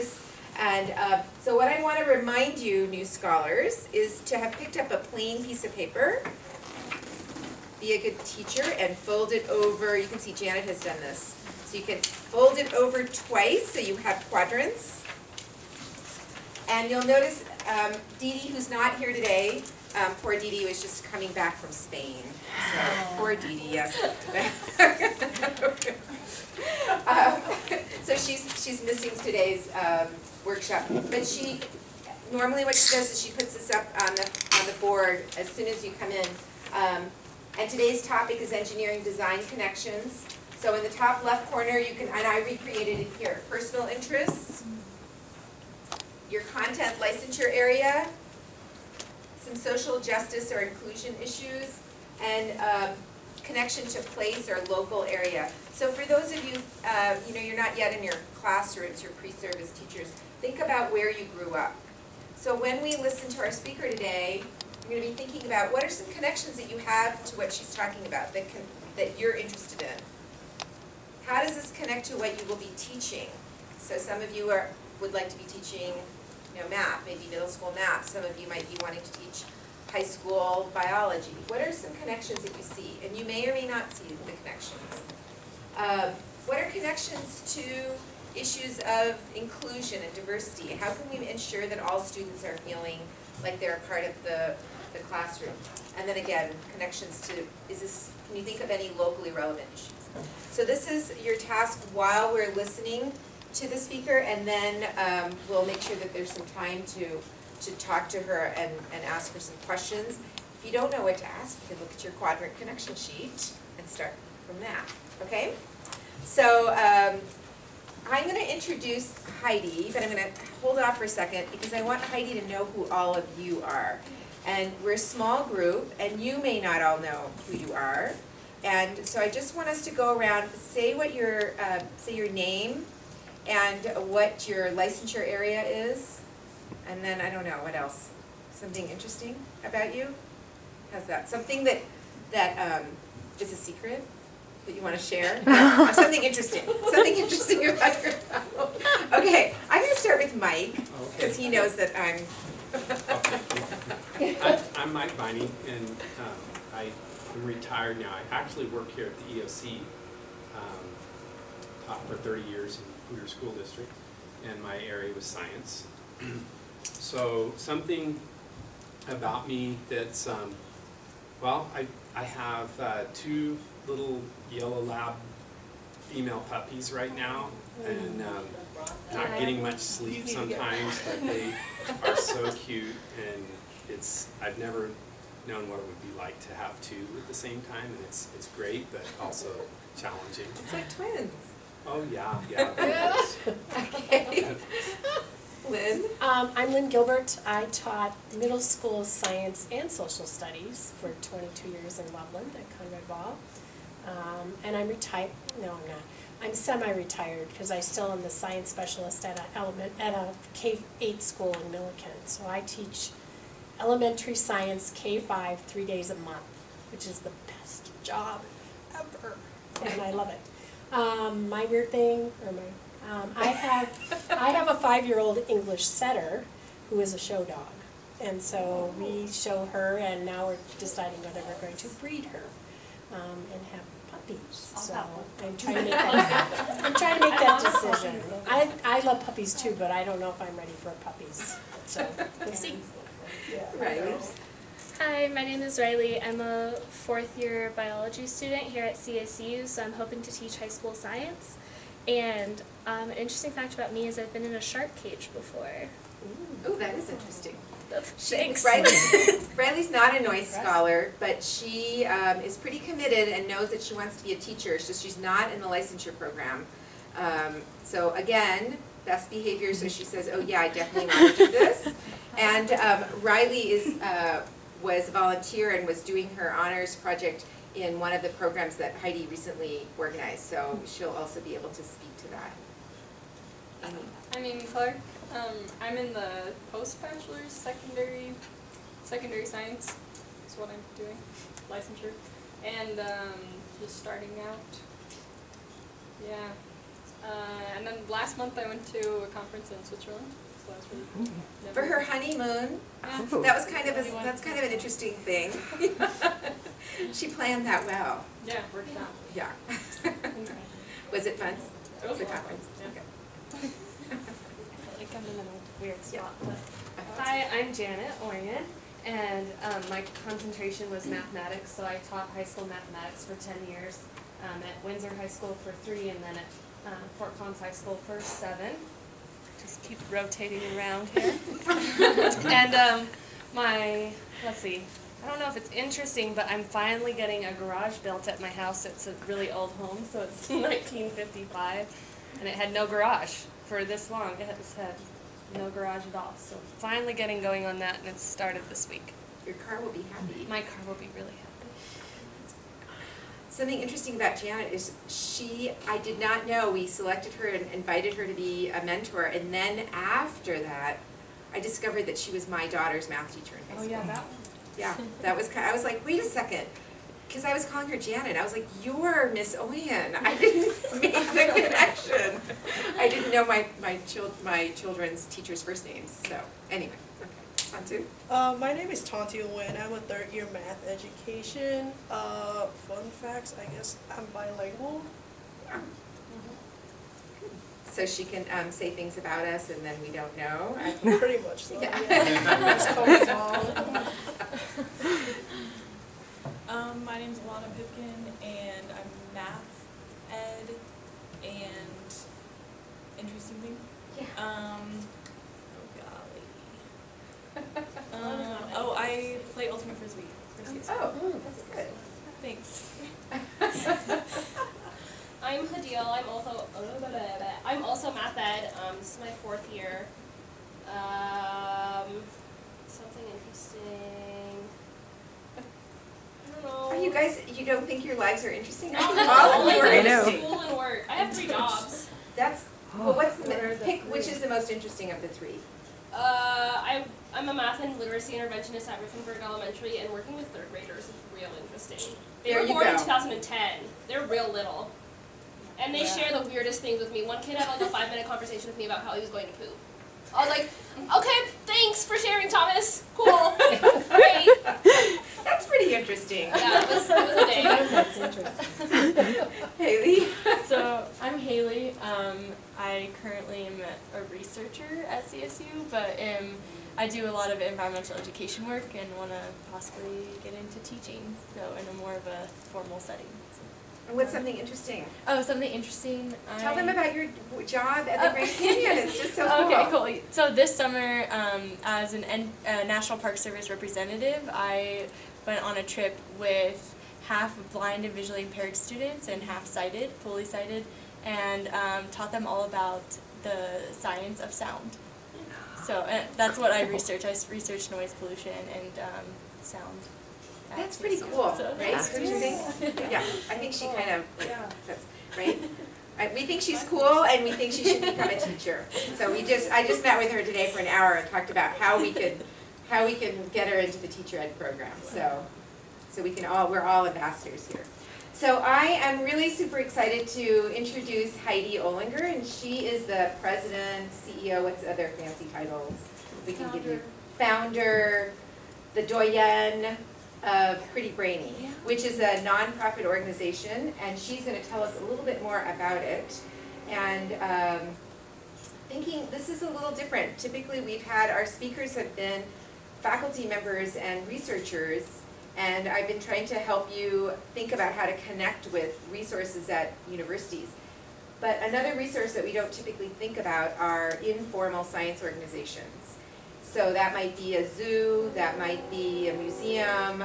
service. And so what I want to remind you, new scholars, is to have picked up a plain piece of paper, be a good teacher, and fold it over. You can see Janet has done this. So you can fold it over twice so you have quadrants. And you'll notice Dee Dee, who's not here today, poor Dee Dee was just coming back from Spain. So, poor Dee Dee, yes. So she's missing today's workshop. But normally what she does is she puts this up on the board as soon as you come in. And today's topic is engineering design connections. So in the top left corner, you can, and I recreated it here, personal interests, your content licensure area, some social justice or inclusion issues, and connection to place or local area. So for those of you, you're not yet in your classrooms, your pre-service teachers, think about where you grew up. So when we listen to our speaker today, you're going to be thinking about what are some connections that you have to what she's talking about that you're interested in. How does this connect to what you will be teaching? So some of you would like to be teaching math, maybe middle school math. Some of you might be wanting to teach high school biology. What are some connections that you see? And you may or may not see the connections. What are connections to issues of inclusion and diversity? How can we ensure that all students are feeling like they're a part of the classroom? And then again, connections to, can you think of any locally relevant issues? So this is your task while we're listening to the speaker, and then we'll make sure that there's some time to talk to her and ask her some questions. If you don't know what to ask, you can look at your quadrant connection sheet and start from that, okay? So I'm going to introduce Heidi, but I'm going to hold off for a second because I want Heidi to know who all of you are. And we're a small group, and you may not all know who you are. And so I just want us to go around, say your name and what your licensure area is, and then I don't know what else. Something interesting about you? How's that? Something that is a secret that you want to share? Something interesting. Something interesting about yourself. Okay, I'm going to start with Mike because he knows that I'm. I'm Mike Viney, and I'm retired now. I actually work here at the EOC, taught for 30 years in Hoosier School District, and my area was science. So something about me that's, I have 2 little yellow lab female puppies right now, and not getting much sleep sometimes, but they are so cute, and I've never known what it would be like to have 2 at the same time, and it's great, but also challenging. It's like twins. Oh yeah. Okay. Lynne? I'm Lynne Gilbert. I taught middle school science and social studies for 22 years in Loveland at Conrad Ball. And I'm retired. No, I'm not. I'm semi-retired because I still am the science specialist at a K-8 school in Milliken. So I teach elementary science K-5 3 days a month, which is the best job ever, and I love it. My weird thing, I have a 5-year-old English setter who is a show dog, and so we show her, and now we're deciding whether we're going to breed her and have puppies. So I'm trying to make that decision. I love puppies too, but I don't know if I'm ready for puppies. So we'll see. Riley. Hi, my name is Riley. I'm a 4th year biology student here at CSU, so I'm hoping to teach high school science. And an interesting fact about me is I've been in a shark cage before. Oh, that is interesting. Thanks. Riley's not a Noyce scholar, but she is pretty committed and knows that she wants to be a teacher, so she's not in the licensure program. So again, best behavior, so she says, oh yeah, I definitely want to do this. And Riley was a volunteer and was doing her honors project in one of the programs that Heidi recently organized, so she'll also be able to speak to that. Amy. I'm Amy Clark. I'm in the post-bachelor's secondary science is what I'm doing, licensure, and just starting out. Yeah, it's And then last month I went to a conference in Switzerland, so that's really cool. For her honeymoon, Yeah. that's kind of an interesting thing. She planned that well. Yeah, worked out. Yeah. Was it fun? It was The a lot of conference? fun, yeah. Okay. Like I'm in a weird Yeah. spot. But. Hi, I'm Janet Olinger, and my concentration was mathematics, so I taught high school mathematics for 10 years at Windsor High School for 3, and then at Fort Collins High School for 7. Just keep rotating around here. And let's see, I don't know if it's interesting, but I'm finally getting a garage built at my house. It's a really old home, so it's 1955, and it had no garage for this long. It has had no garage at all. So finally getting going on that, and it's started this week. Your car will be happy. My car will be really happy. Something interesting about Janet is I did not know, we selected her and invited her to be a mentor, and then after that, I discovered that she was my daughter's math teacher in high school. Oh yeah, that one. Yeah, that was I was like, wait a second, because I was calling her Janet. I was like, you're Miss Oyen. I didn't make the connection. I didn't know my children's teachers' first names. So anyway, okay, on to. My name is Tanti Nguyen. I'm a third-year math education. Fun facts, I guess I'm bilingual. So she can say things about us and then we don't know. Pretty much so. Yeah. It's called wrong. My name's Alana Pipkin, and I'm math ed, and interesting thing. Yeah. Oh, I play Ultimate Frisbee for CSU. Oh, that's good. Thanks. I'm Hadil. I'm also math ed. This is my 4th year. Something interesting. I don't know. Are you guys? You don't think your lives are interesting? No, I think no, all of only you are doing school and work. I have 3 jobs. That's. Well, pick which is the most interesting of the 3. I'm a math and literacy interventionist at Riffenburg Elementary, and working with 3rd graders is real interesting. They There were you born in go. 2010. They're real little. And they share the weirdest things with me. One kid had like a 5-minute conversation with me about how he was going to poop. I was like, okay, thanks for sharing, Thomas. Cool. Great. That's pretty interesting. Yeah, it was a day. That's interesting. Haley. So I'm Haley. I currently am a researcher at CSU, but I do a lot of environmental education work and want to possibly get into teaching, so in a more of a formal setting. And what's something interesting? Oh, something interesting. Tell them about your job at the Grand Canyon. It's just so cool. Okay, cool. So this summer, as a National Park Service representative, I went on a trip with half blind and visually impaired students and half sighted, fully sighted, and taught them all about the science of sound. So that's what I research. I research noise pollution and sound. That's pretty cool, So, right? Don't you think? Yeah, I think she kind of, that's, right? We think she's cool and we think she should become a teacher. So I just met with her today for an hour and talked about how we can get her into the teacher ed program. So we're all ambassadors here. So I am really super excited to introduce Heidi Olinger, and she is the president, CEO, what's the other fancy titles we can give you? Founder, the doyenne of Pretty Brainy, which is a nonprofit organization, and she's going to tell us a little bit more about it. And thinking this is a little different. Typically our speakers have been faculty members and researchers, and I've been trying to help you think about how to connect with resources at universities. But another resource that we don't typically think about are informal science organizations. So that might be a zoo, that might be a museum,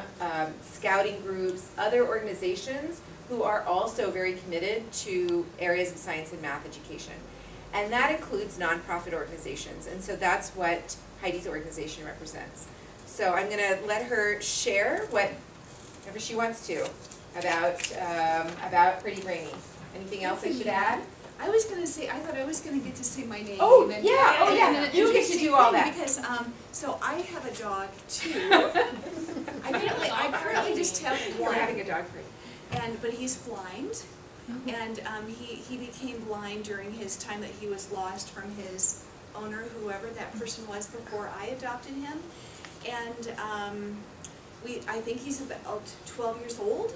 scouting groups, other organizations who are also very committed to areas of science and math education. And that includes nonprofit organizations, and so that's what Heidis Organization represents. So I'm going to let her share whatever she wants to about Pretty Brainy. Anything else I should add? I was going to say, I thought I was going to get to say my name. Oh, and yeah, oh, yeah. and an You get to interesting do all thing that. Because, so I have a dog too. I currently just have We're one, having a dog party. but he's blind. And he became blind during his time that he was lost from his owner, whoever that person was before I adopted him. And I think he's about 12 years old.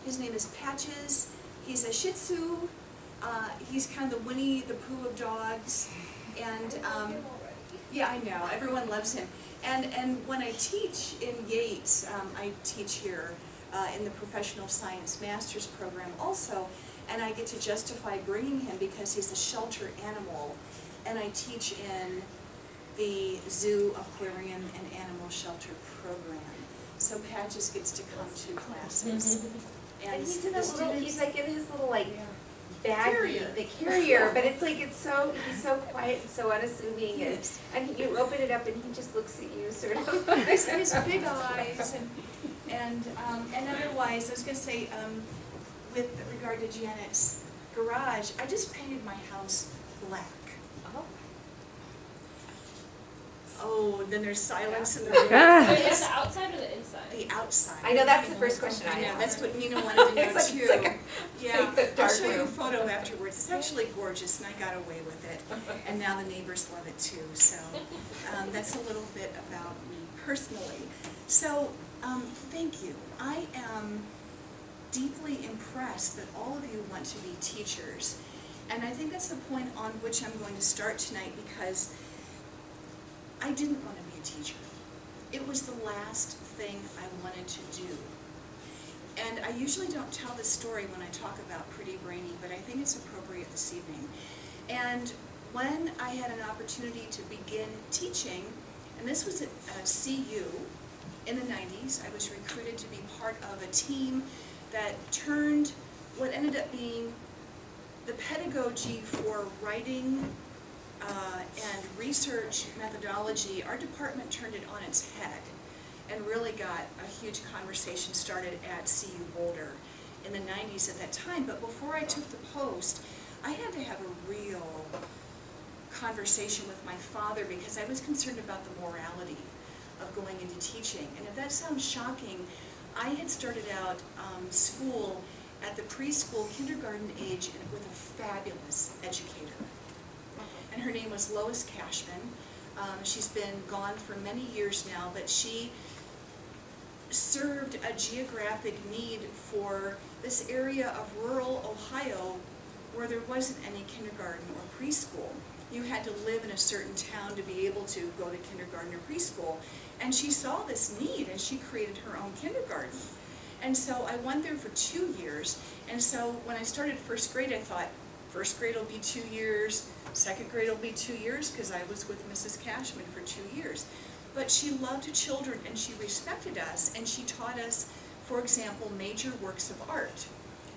His name is Patches. He's a Shih Tzu. He's kind of the Winnie the Pooh of dogs. And yeah, I know, everyone loves him. And when I teach in Yates, I teach here in the Professional Science Master's Program also, and I get to justify bringing him because he's a shelter animal. And I teach in the zoo, aquarium, and animal shelter program. So Patches gets to come to classes. And he's the in a little, students- he's like in his little like baggie, Carrier. the carrier, but it's like, he's so quiet and so unassuming, Yes. and you open it up and he just looks at you sort of. His big eyes and otherwise, I was gonna say, with regard to Janet's garage, I just painted my house black. Oh, then there's silence in the room. Wait, is the outside or the inside? The outside. I know, that's the first question I I know, have. that's what Nina wanted to know It's like- too. it's like a- Yeah, like the I'll dark show you a room. photo afterwards. It's actually gorgeous and I got away with it. And now the neighbors love it too, so that's a little bit about me personally. So, thank you. I am deeply impressed that all of you want to be teachers. And I think that's the point on which I'm going to start tonight because I didn't want to be a teacher. It was the last thing I wanted to do. And I usually don't tell this story when I talk about Pretty Brainy, but I think it's appropriate this evening. And when I had an opportunity to begin teaching, and this was at CU in the 90s, I was recruited to be part of a team that turned what ended up being the pedagogy for writing and research methodology. Our department turned it on its head and really got a huge conversation started at CU Boulder in the 90s at that time. But before I took the post, I had to have a real conversation with my father because I was concerned about the morality of going into teaching. And if that sounds shocking, I had started out school at the preschool kindergarten age with a fabulous educator. And her name was Lois Cashman. She's been gone for many years now, but she served a geographic need for this area of rural Ohio where there wasn't any kindergarten or preschool. You had to live in a certain town to be able to go to kindergarten or preschool. And she saw this need and she created her own kindergarten. And so I went there for 2 years. And so when I started first grade, I thought, first grade will be 2 years, second grade will be 2 years, because I was with Mrs. Cashman for 2 years. But she loved children and she respected us and she taught us, for example, major works of art.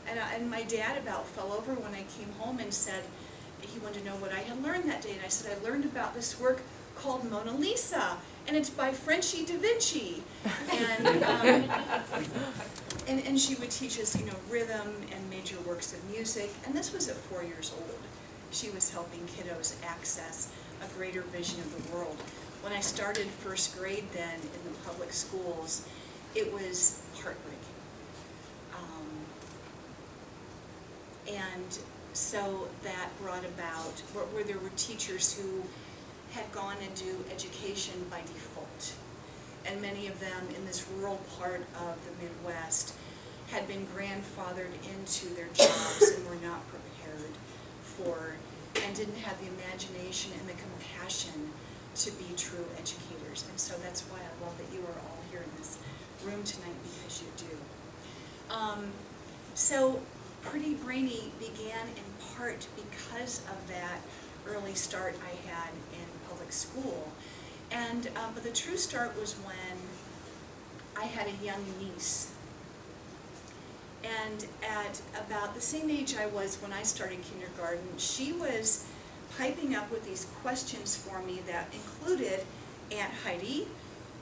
And my dad about fell over when I came home and said, he wanted to know what I had learned that day. And I said, I learned about this work called Mona Lisa, and it's by Frenchie da Vinci. And she would teach us, rhythm and major works of music. And this was at 4 years old. She was helping kiddos access a greater vision of the world. When I started first grade then in the public schools, it was heartbreaking. And so that brought about where there were teachers who had gone into education by default. And many of them in this rural part of the Midwest had been grandfathered into their jobs and were not prepared for, and didn't have the imagination and the compassion to be true educators. And so that's why I love that you are all here in this room tonight, because you do. So Pretty Brainy began in part because of that early start I had in public school. And but the true start was when I had a young niece. And at about the same age I was when I started kindergarten, she was piping up with these questions for me that included, Aunt Heidi,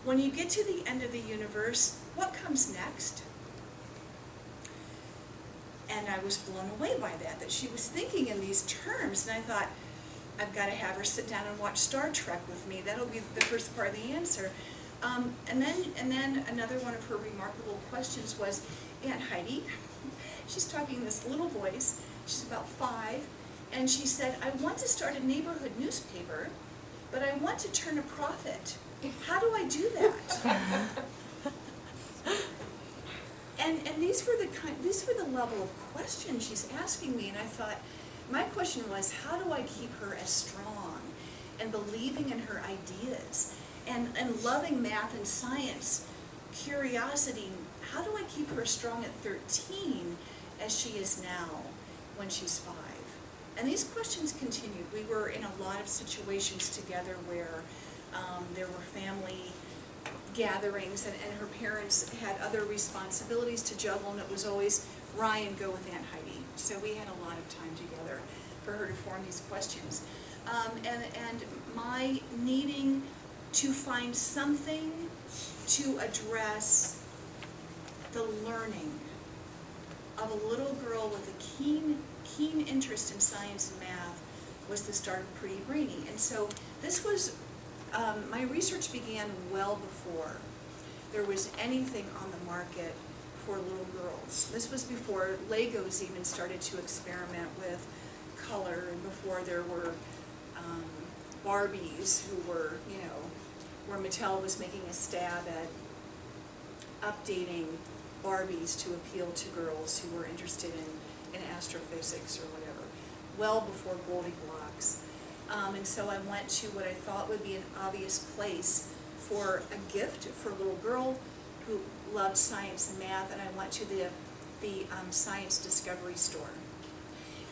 when you get to the end of the universe, what comes next? And I was blown away by that she was thinking in these terms. And I thought, I've got to have her sit down and watch Star Trek with me. That'll be the first part of the answer. And then another one of her remarkable questions was, Aunt Heidi, she's talking in this little voice, she's about 5, and she said, I want to start a neighborhood newspaper, but I want to turn a profit. How do I do that? And these were the level of questions she's asking me, and I thought, my question was, how do I keep her as strong and believing in her ideas and loving math and science, curiosity? How do I keep her as strong at 13 as she is now when she's 5? And these questions continued. We were in a lot of situations together where there were family gatherings, and her parents had other responsibilities to juggle, and it was always, Ryan, go with Aunt Heidi. So we had a lot of time together for her to form these questions. And my needing to find something to address the learning of a little girl with a keen interest in science and math was the start of Pretty Brainy. And so this was, my research began well before there was anything on the market for little girls. This was before Legos even started to experiment with color, and before there were Barbies who were, you know, where Mattel was making a stab at updating Barbies to appeal to girls who were interested in astrophysics or whatever, well before Goldilocks. And so I went to what I thought would be an obvious place for a gift for a little girl who loved science and math, and I went to the Science Discovery store.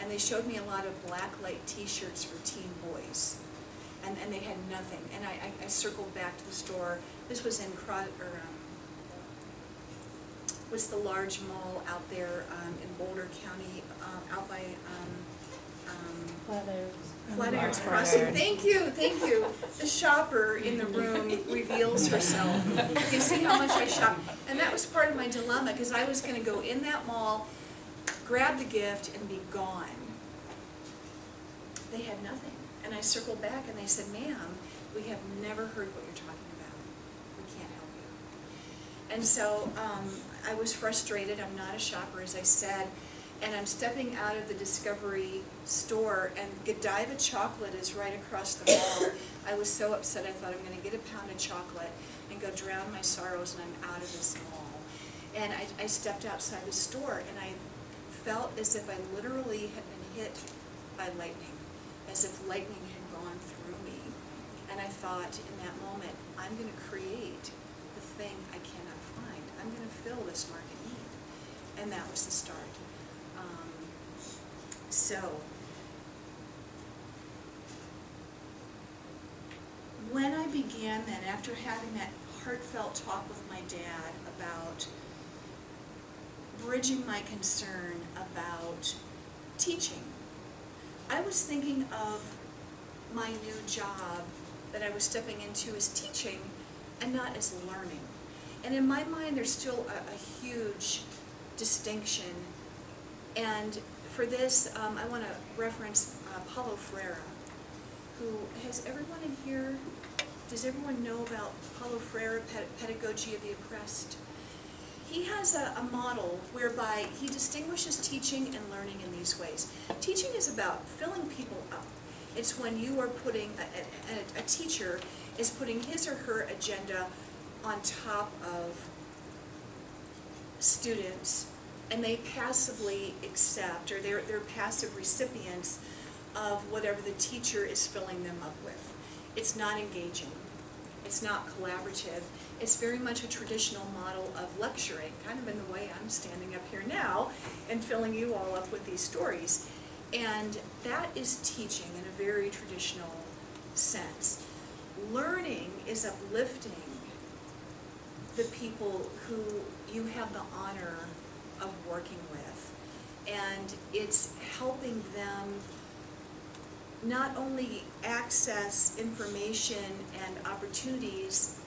And they showed me a lot of black light t-shirts for teen boys. And they had nothing. And I circled back to the store. This was in what's the large mall out there in Boulder County, out by Flatirons Crossing. Thank you. The shopper in the room reveals herself. You can see how much I shop. And that was part of my dilemma, because I was going to go in that mall, grab the gift, and be gone. They had nothing. And I circled back and they said, ma'am, we have never heard what you're talking about. We can't help you. And so I was frustrated. I'm not a shopper, as I said. And I'm stepping out of the Discovery store, and Godiva chocolate is right across the mall. I was so upset, I thought I'm going to get a pound of chocolate and go drown my sorrows, and I'm out of this mall. And I stepped outside the store, and I felt as if I literally had been hit by lightning, as if lightning had gone through me. And I thought in that moment, I'm going to create the thing I cannot find. I'm going to fill this market need. And that was the start. So, when I began then, after having that heartfelt talk with my dad about bridging my concern about teaching, I was thinking of my new job that I was stepping into as teaching and not as learning. And in my mind, there's still a huge distinction. And for this, I want to reference Paulo Freire, who, has everyone in here, does everyone know about Paulo Freire, Pedagogy of the Oppressed? He has a model whereby he distinguishes teaching and learning in these ways. Teaching is about filling people up. It's when you are putting, a teacher is putting his or her agenda on top of students, and they passively accept, or they're passive recipients of whatever the teacher is filling them up with. It's not engaging. It's not collaborative. It's very much a traditional model of lecturing, kind of in the way I'm standing up here now and filling you all up with these stories. And that is teaching in a very traditional sense. Learning is uplifting the people who you have the honor of working with. And it's helping them not only access information and opportunities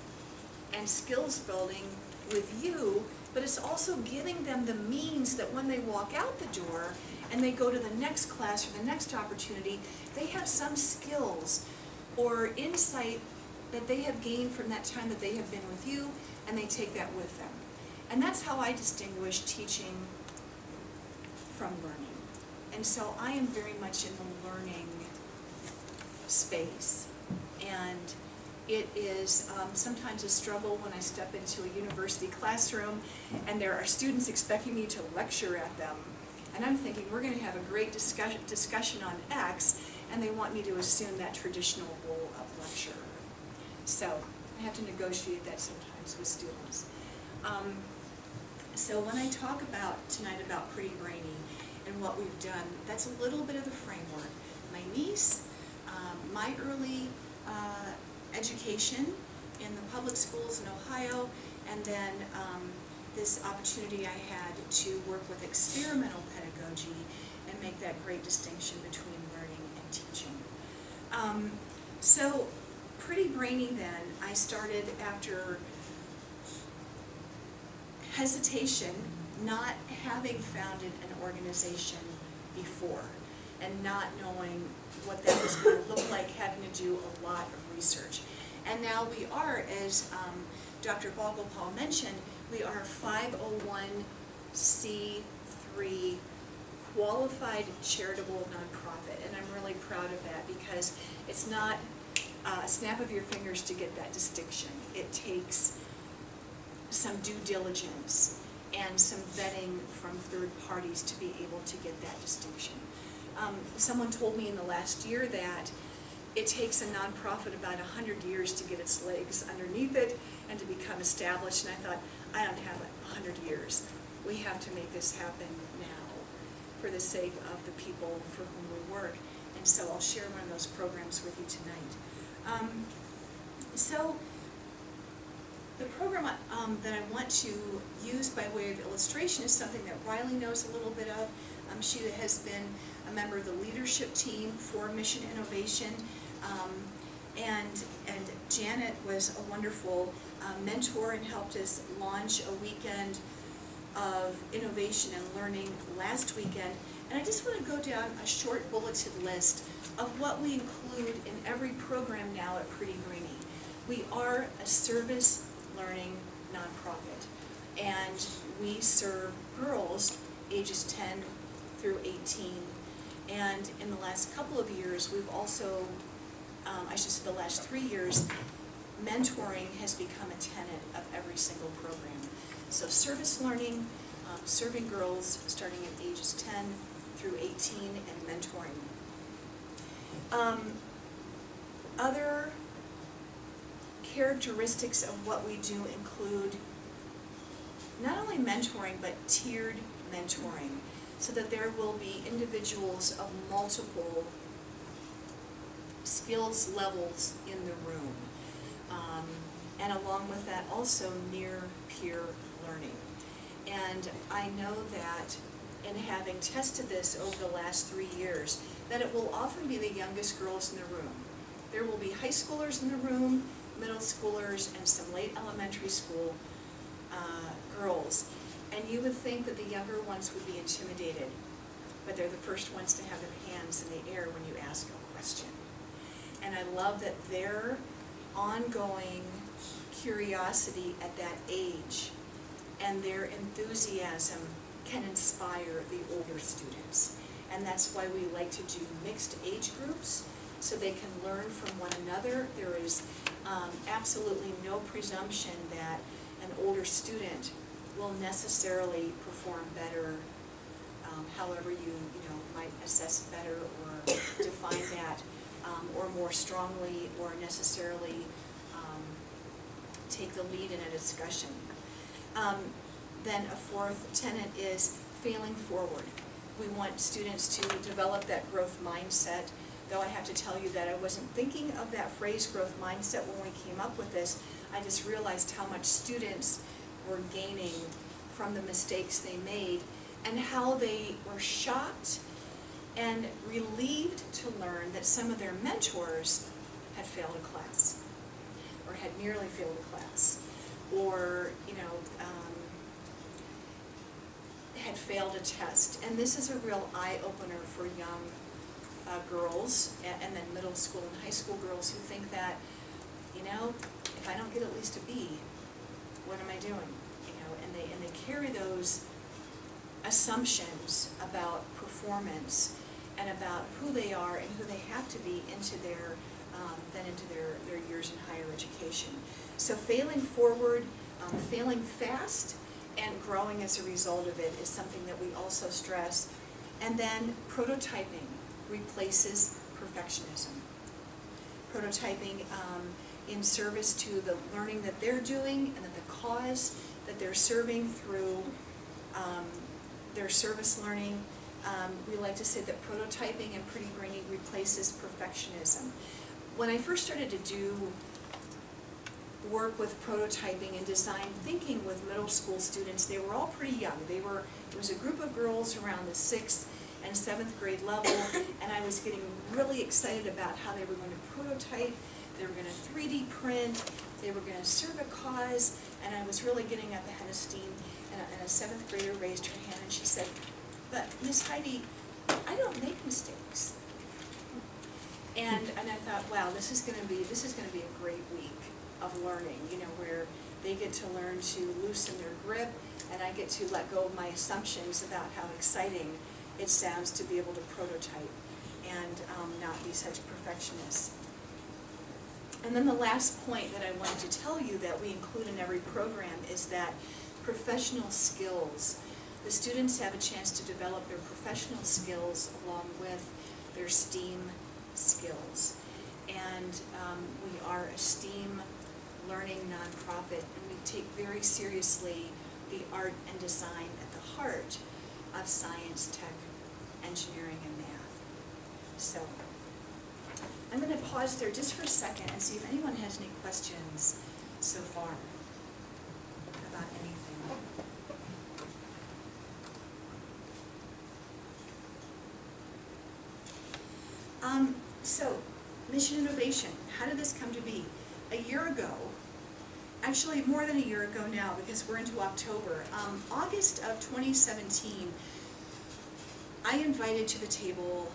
and skills building with you, but it's also giving them the means that when they walk out the door and they go to the next class or the next opportunity, they have some skills or insight that they have gained from that time that they have been with you, and they take that with them. And that's how I distinguish teaching from learning. And so I am very much in the learning space. And it is sometimes a struggle when I step into a university classroom and there are students expecting me to lecture at them. And I'm thinking, we're going to have a great discussion on X, and they want me to assume that traditional role of lecturer. So I have to negotiate that sometimes with students. So when I talk tonight about Pretty Brainy and what we've done, that's a little bit of the framework. My niece, my early education in the public schools in Ohio, and then this opportunity I had to work with experimental pedagogy and make that great distinction between learning and teaching. So Pretty Brainy then, I started after hesitation, not having founded an organization before and not knowing what that was going to look like, having to do a lot of research. And now we are, as Dr. Paul mentioned, we are a 501c3 qualified charitable nonprofit, and I'm really proud of that because it's not a snap of your fingers to get that distinction. It takes some due diligence and some vetting from third parties to be able to get that distinction. Someone told me in the last year that it takes a nonprofit about 100 years to get its legs underneath it and to become established, and I thought, I don't have 100 years. We have to make this happen now for the sake of the people for whom we work, and so I'll share one of those programs with you tonight. So the program that I want to use by way of illustration is something that Riley knows a little bit of. She has been a member of the leadership team for Mission Innovation, and Janet was a wonderful mentor and helped us launch a weekend of innovation and learning last weekend. And I just want to go down a short bulleted list of what we include in every program now at Pretty Brainy. We are a service learning nonprofit, and we serve girls ages 10 through 18. And in the last couple of years, we've also, I should say the last 3 years, mentoring has become a tenet of every single program. So service learning, serving girls starting at ages 10 through 18, and mentoring. Other characteristics of what we do include not only mentoring, but tiered mentoring, so that there will be individuals of multiple skills levels in the room. And along with that, also near peer learning. And I know that in having tested this over the last 3 years, that it will often be the youngest girls in the room. There will be high schoolers in the room, middle schoolers, and some late elementary school girls. And you would think that the younger ones would be intimidated, but they're the first ones to have their hands in the air when you ask a question. And I love that their ongoing curiosity at that age and their enthusiasm can inspire the older students. And that's why we like to do mixed age groups, so they can learn from one another. There is absolutely no presumption that an older student will necessarily perform better, however you might assess better or define that, or more strongly, or necessarily take the lead in a discussion. Then a fourth tenet is failing forward. We want students to develop that growth mindset, though I have to tell you that I wasn't thinking of that phrase growth mindset when we came up with this. I just realized how much students were gaining from the mistakes they made, and how they were shocked and relieved to learn that some of their mentors had failed a class, or had nearly failed a class, or had failed a test. And this is a real eye-opener for young girls, and then middle school and high school girls who think that, if I don't get at least a B, what am I doing? And they carry those assumptions about performance and about who they are and who they have to be into their years in higher education. So failing forward, failing fast, and growing as a result of it is something that we also stress. And then prototyping replaces perfectionism. Prototyping in service to the learning that they're doing and that the cause that they're serving through their service learning. We like to say that prototyping and pre-greening replaces perfectionism. When I first started to do work with prototyping and design thinking with middle school students, they were all pretty young. It was a group of girls around the 6th and 7th grade level, and I was getting really excited about how they were going to prototype, they were going to 3D print, they were going to serve a cause, and I was really getting up the head of steam. And a 7th grader raised her hand and she said, "But Miss Heidi, I don't make mistakes." And I thought, wow, this is going to be a great week of learning, you know, where they get to learn to loosen their grip, and I get to let go of my assumptions about how exciting it sounds to be able to prototype and not be such perfectionists. And then the last point that I wanted to tell you that we include in every program is that professional skills. The students have a chance to develop their professional skills along with their STEAM skills. And we are a STEAM learning nonprofit, and we take very seriously the art and design at the heart of science, tech, engineering, and math. So I'm going to pause there just for a second and see if anyone has any questions so far about anything. So, mission innovation, how did this come to be? A year ago, actually more than a year ago now because we're into October, August of 2017, I invited to the table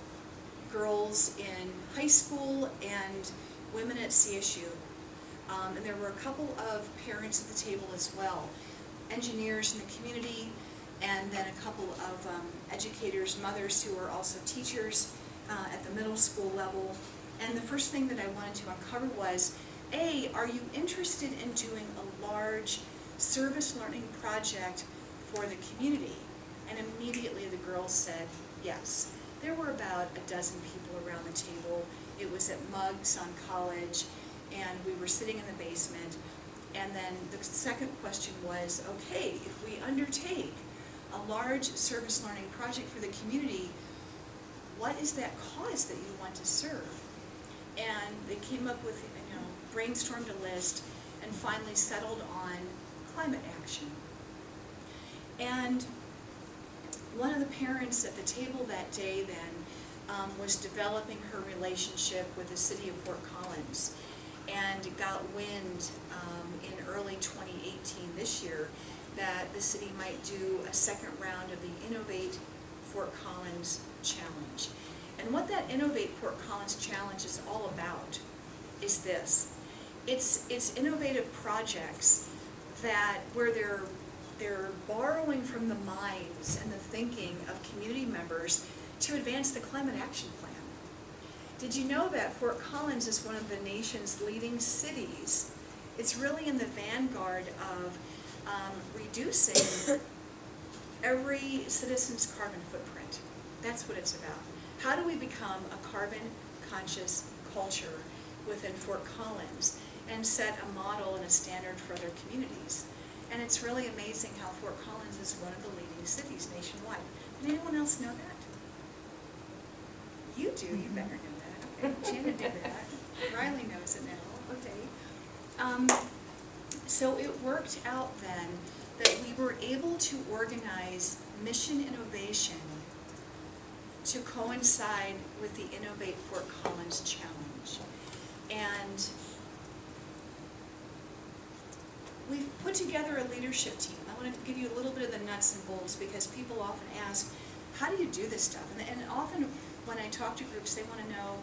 girls in high school and women at CSU. And there were a couple of parents at the table as well, engineers in the community, and then a couple of educators, mothers who are also teachers at the middle school level. And the first thing that I wanted to uncover was, A, are you interested in doing a large service learning project for the community? And immediately the girls said yes. There were about a dozen people around the table. It was at Muggs on College, and we were sitting in the basement. And then the second question was, okay, if we undertake a large service learning project for the community, what is that cause that you want to serve? And they came up with, brainstormed a list and finally settled on climate action. And one of the parents at the table that day then was developing her relationship with the city of Fort Collins, and got wind in early 2018 this year that the city might do a second round of the Innovate Fort Collins Challenge. And what that Innovate Fort Collins Challenge is all about is this. It's innovative projects where they're borrowing from the minds and the thinking of community members to advance the climate action plan. Did you know that Fort Collins is one of the nation's leading cities? It's really in the vanguard of reducing every citizen's carbon footprint. That's what it's about. How do we become a carbon-conscious culture within Fort Collins and set a model and a standard for other communities? And it's really amazing how Fort Collins is one of the leading cities nationwide. Did anyone else know that? You do, you better know that. Okay, Janet did that. Riley knows it now, okay. So it worked out then that we were able to organize mission innovation to coincide with the Innovate Fort Collins Challenge. And we've put together a leadership team. I want to give you a little bit of the nuts and bolts because people often ask, how do you do this stuff? And often when I talk to groups, they want to know,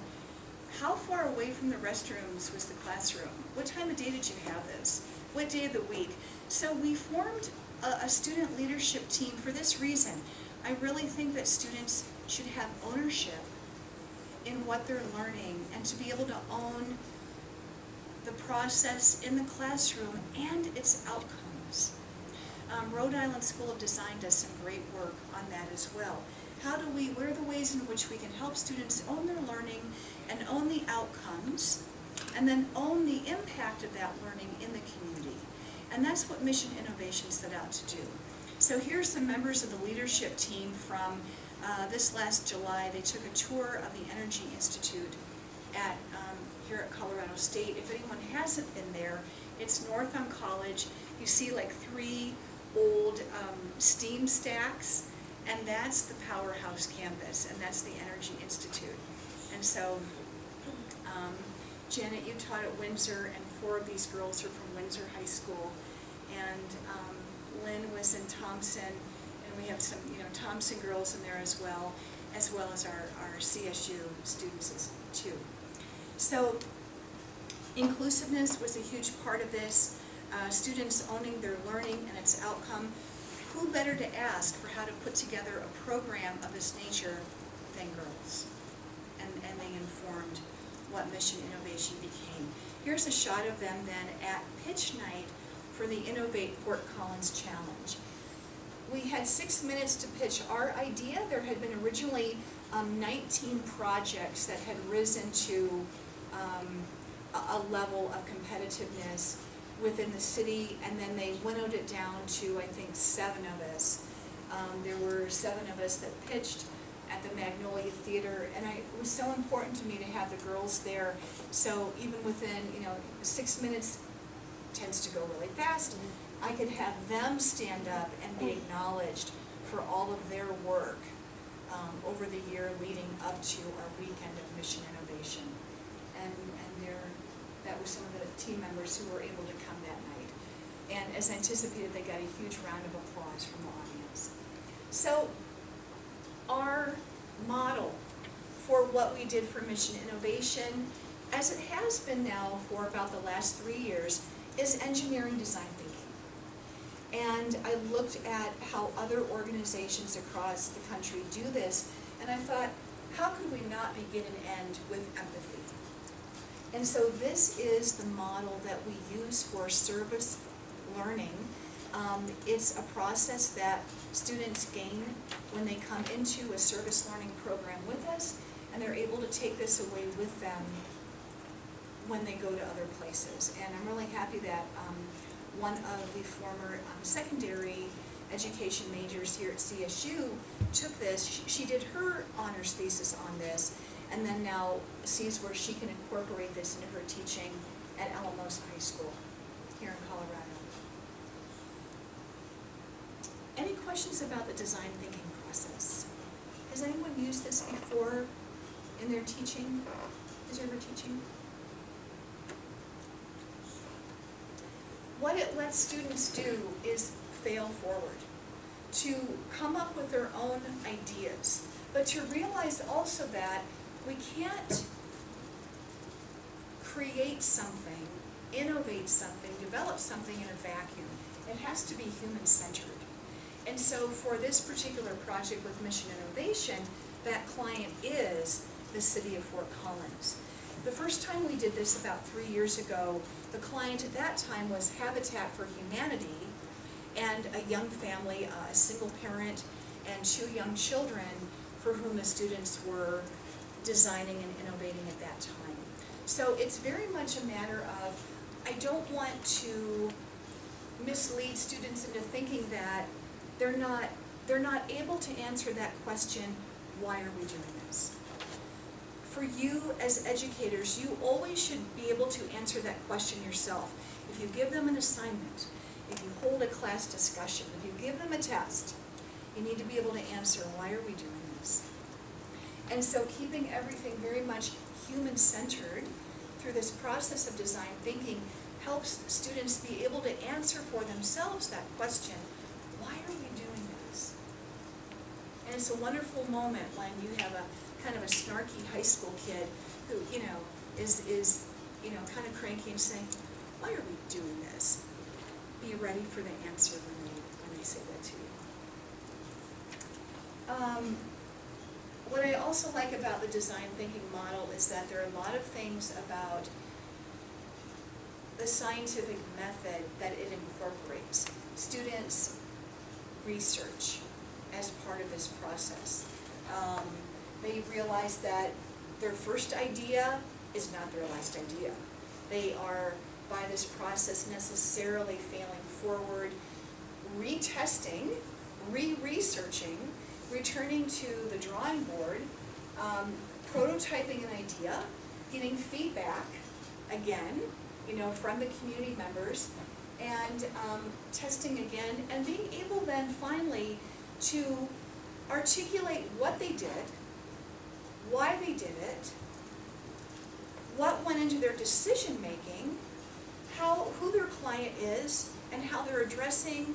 how far away from the restrooms was the classroom? What time of day did you have this? What day of the week? So we formed a student leadership team for this reason. I really think that students should have ownership in what they're learning and to be able to own the process in the classroom and its outcomes. Rhode Island School of Design does some great work on that as well. What are the ways in which we can help students own their learning and own the outcomes, and then own the impact of that learning in the community? And that's what Mission Innovation set out to do. So here's some members of the leadership team from this last July. They took a tour of the Energy Institute here at Colorado State. If anyone hasn't been there, it's north on College. You see like 3 old steam stacks, and that's the powerhouse campus, and that's the Energy Institute. And so, Janet, you taught at Windsor, and 4 of these girls are from Windsor High School, and Lynn was in Thompson, and we have some, Thompson girls in there as well as our CSU students too. So, inclusiveness was a huge part of this. Students owning their learning and its outcome. Who better to ask for how to put together a program of this nature than girls? And they informed what Mission Innovation became. Here's a shot of them then at pitch night for the Innovate Fort Collins Challenge. We had 6 minutes to pitch our idea. There had been originally 19 projects that had risen to a level of competitiveness within the city, and then they winnowed it down to, I think, 7 of us. There were 7 of us that pitched at the Magnolia Theater, and it was so important to me to have the girls there. So even within, 6 minutes tends to go really fast, I could have them stand up and be acknowledged for all of their work over the year leading up to our weekend of Mission Innovation. And that was some of the team members who were able to come that night. And as anticipated, they got a huge round of applause from the audience. So our model for what we did for Mission Innovation, as it has been now for about the last 3 years, is engineering design thinking. And I looked at how other organizations across the country do this, and I thought, how could we not begin and end with empathy? And so this is the model that we use for service learning. It's a process that students gain when they come into a service learning program with us, and they're able to take this away with them when they go to other places. And I'm really happy that one of the former secondary education majors here at CSU took this. She did her honors thesis on this, and then now sees where she can incorporate this into her teaching at Alamos High School here in Colorado. Any questions about the design thinking process? Has anyone used this before in their teaching? Is there ever teaching? What it lets students do is fail forward, to come up with their own ideas, but to realize also that we can't create something, innovate something, develop something in a vacuum. It has to be human-centered. And so for this particular project with Mission Innovation, that client is the city of Fort Collins. The first time we did this about 3 years ago, the client at that time was Habitat for Humanity and a young family, a single parent and 2 young children for whom the students were designing and innovating at that time. So it's very much a matter of, I don't want to mislead students into thinking that they're not able to answer that question, why are we doing this? For you as educators, you always should be able to answer that question yourself. If you give them an assignment, if you hold a class discussion, if you give them a test, you need to be able to answer, why are we doing this? And so keeping everything very much human-centered through this process of design thinking helps students be able to answer for themselves that question, why are we doing this? And it's a wonderful moment when you have a kind of a snarky high school kid who, is kind of cranky and saying, why are we doing this? Be ready for the answer when they say that to you. What I also like about the design thinking model is that there are a lot of things about the scientific method that it incorporates. Students research as part of this process. They realize that their first idea is not their last idea. They are, by this process, necessarily failing forward, retesting, re-researching, returning to the drawing board, prototyping an idea, getting feedback, again, from the community members, and testing again, and being able then finally to articulate what they did, why they did it, what went into their decision making, who their client is, and how they're addressing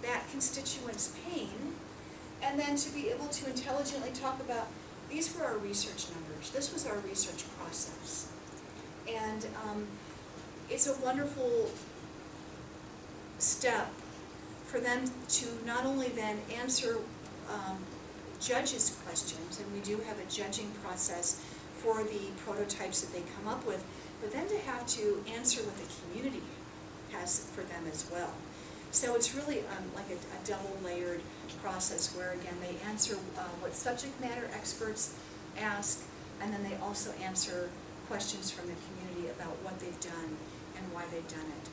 that constituent's pain, and then to be able to intelligently talk about, these were our research numbers, this was our research process. And it's a wonderful step for them to not only then answer judges' questions, and we do have a judging process for the prototypes that they come up with, but then to have to answer what the community has for them as well. So it's really like a double-layered process where, again, they answer what subject matter experts ask, and then they also answer questions from the community about what they've done and why they've done it.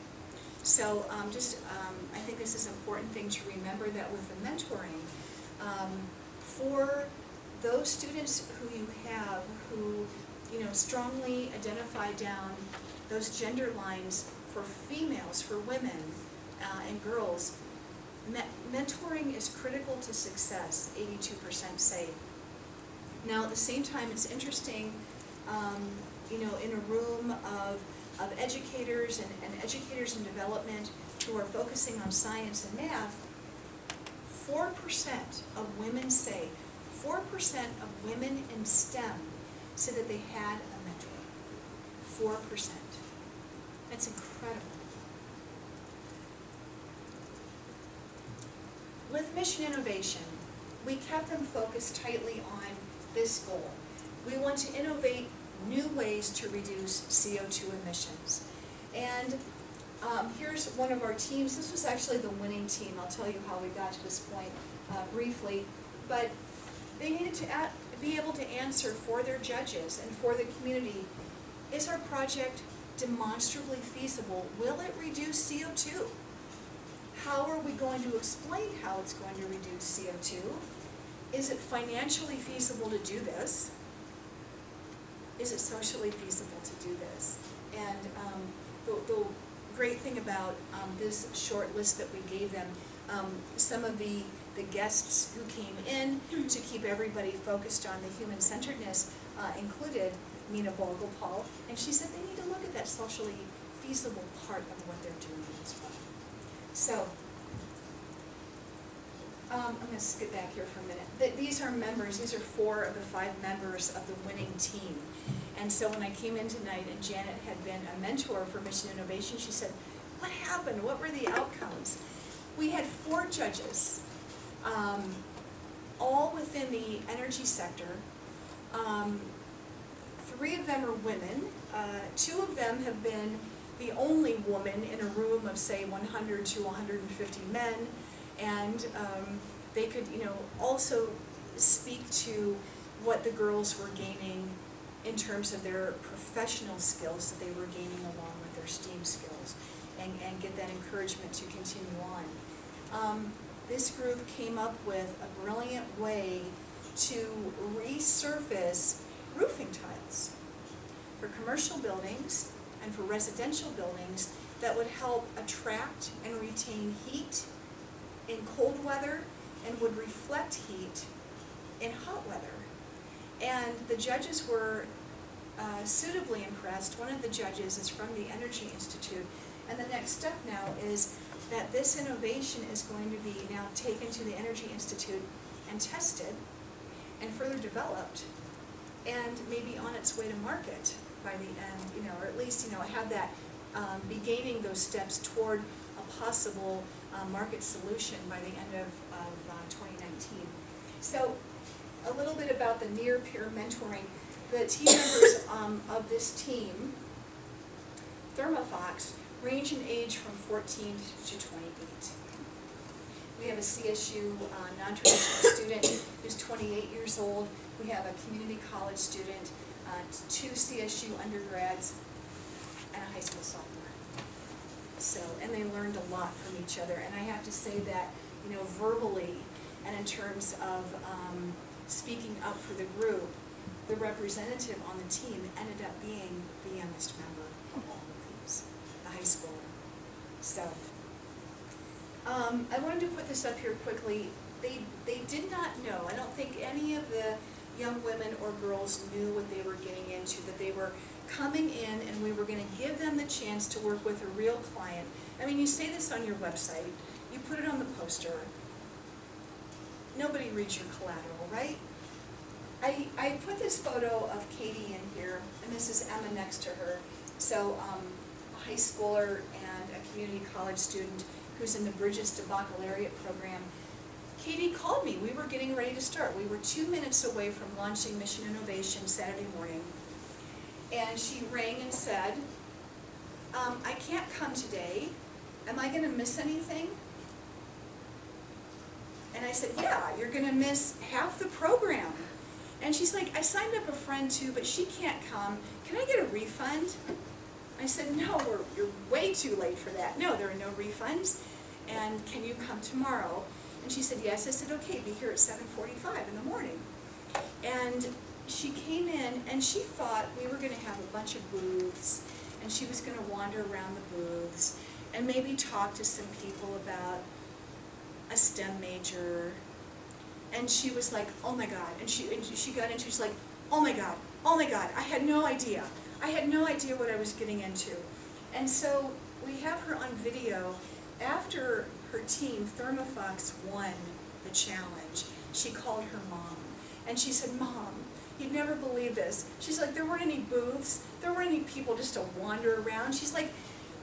So I think this is an important thing to remember, that with the mentoring, for those students who you have who strongly identify down those gender lines for females, for women and girls, mentoring is critical to success, 82% say. Now at the same time, it's interesting, in a room of educators and educators in development who are focusing on science and math, 4% of women say, 4% of women in STEM said that they had a mentor. 4%. That's incredible. With Mission Innovation, we kept them focused tightly on this goal. We want to innovate new ways to reduce CO2 emissions. And here's one of our teams. This was actually the winning team. I'll tell you how we got to this point briefly. But they needed to be able to answer for their judges and for the community, is our project demonstrably feasible? Will it reduce CO2? How are we going to explain how it's going to reduce CO2? Is it financially feasible to do this? Is it socially feasible to do this? And the great thing about this short list that we gave them, some of the guests who came in to keep everybody focused on the human-centeredness included Nina Vogelpaul, and she said they need to look at that socially feasible part of what they're doing as well. So, I'm going to skip back here for a minute. These are members, these are 4 of the 5 members of the winning team. And so when I came in tonight and Janet had been a mentor for Mission Innovation, she said, what happened? What were the outcomes? We had 4 judges, all within the energy sector. 3 of them are women. 2 of them have been the only woman in a room of, say, 100 to 150 men. And they could, also speak to what the girls were gaining in terms of their professional skills that they were gaining along with their STEAM skills, and get that encouragement to continue on. This group came up with a brilliant way to resurface roofing tiles for commercial buildings and for residential buildings that would help attract and retain heat in cold weather and would reflect heat in hot weather. And the judges were suitably impressed. One of the judges is from the Energy Institute, and the next step now is that this innovation is going to be now taken to the Energy Institute and tested and further developed, and maybe on its way to market by the end, or at least, have that be gaining those steps toward a possible market solution by the end of 2019. So a little bit about the near peer mentoring. The team members of this team, ThermoFox, range in age from 14 to 28. We have a CSU non-traditional student who's 28 years old. We have a community college student, 2 CSU undergrads, and a high school sophomore. So, and they learned a lot from each other. And I have to say that, you know, verbally and in terms of speaking up for the group, the representative on the team ended up being the youngest member of all of these, the high schooler. So, I wanted to put this up here quickly. They did not know, I don't think any of the young women or girls knew what they were getting into, that they were coming in and we were going to give them the chance to work with a real client. I mean, you say this on your website, you put it on the poster, nobody reads your collateral, right? I put this photo of Katie in here, and this is Emma next to her. So a high schooler and a community college student who's in the Bridges to Baccalaureate program. Katie called me. We were getting ready to start. We were 2 minutes away from launching Mission Innovation Saturday morning. And she rang and said, I can't come today. Am I going to miss anything? And I said, yeah, you're going to miss half the program. And she's like, I signed up a friend too, but she can't come. Can I get a refund? I said, no, you're way too late for that. No, there are no refunds. And can you come tomorrow? And she said, yes. I said, okay, be here at 7:45 in the morning. And she came in and she thought we were going to have a bunch of booths and she was going to wander around the booths and maybe talk to some people about a STEM major. And she was like, oh my God. And she got into, she's like, oh my God, I had no idea. I had no idea what I was getting into. And so we have her on video. After her team, ThermoFox, won the challenge, she called her mom. And she said, Mom, you'd never believe this. She's like, there weren't any booths. There weren't any people just to wander around. She's like,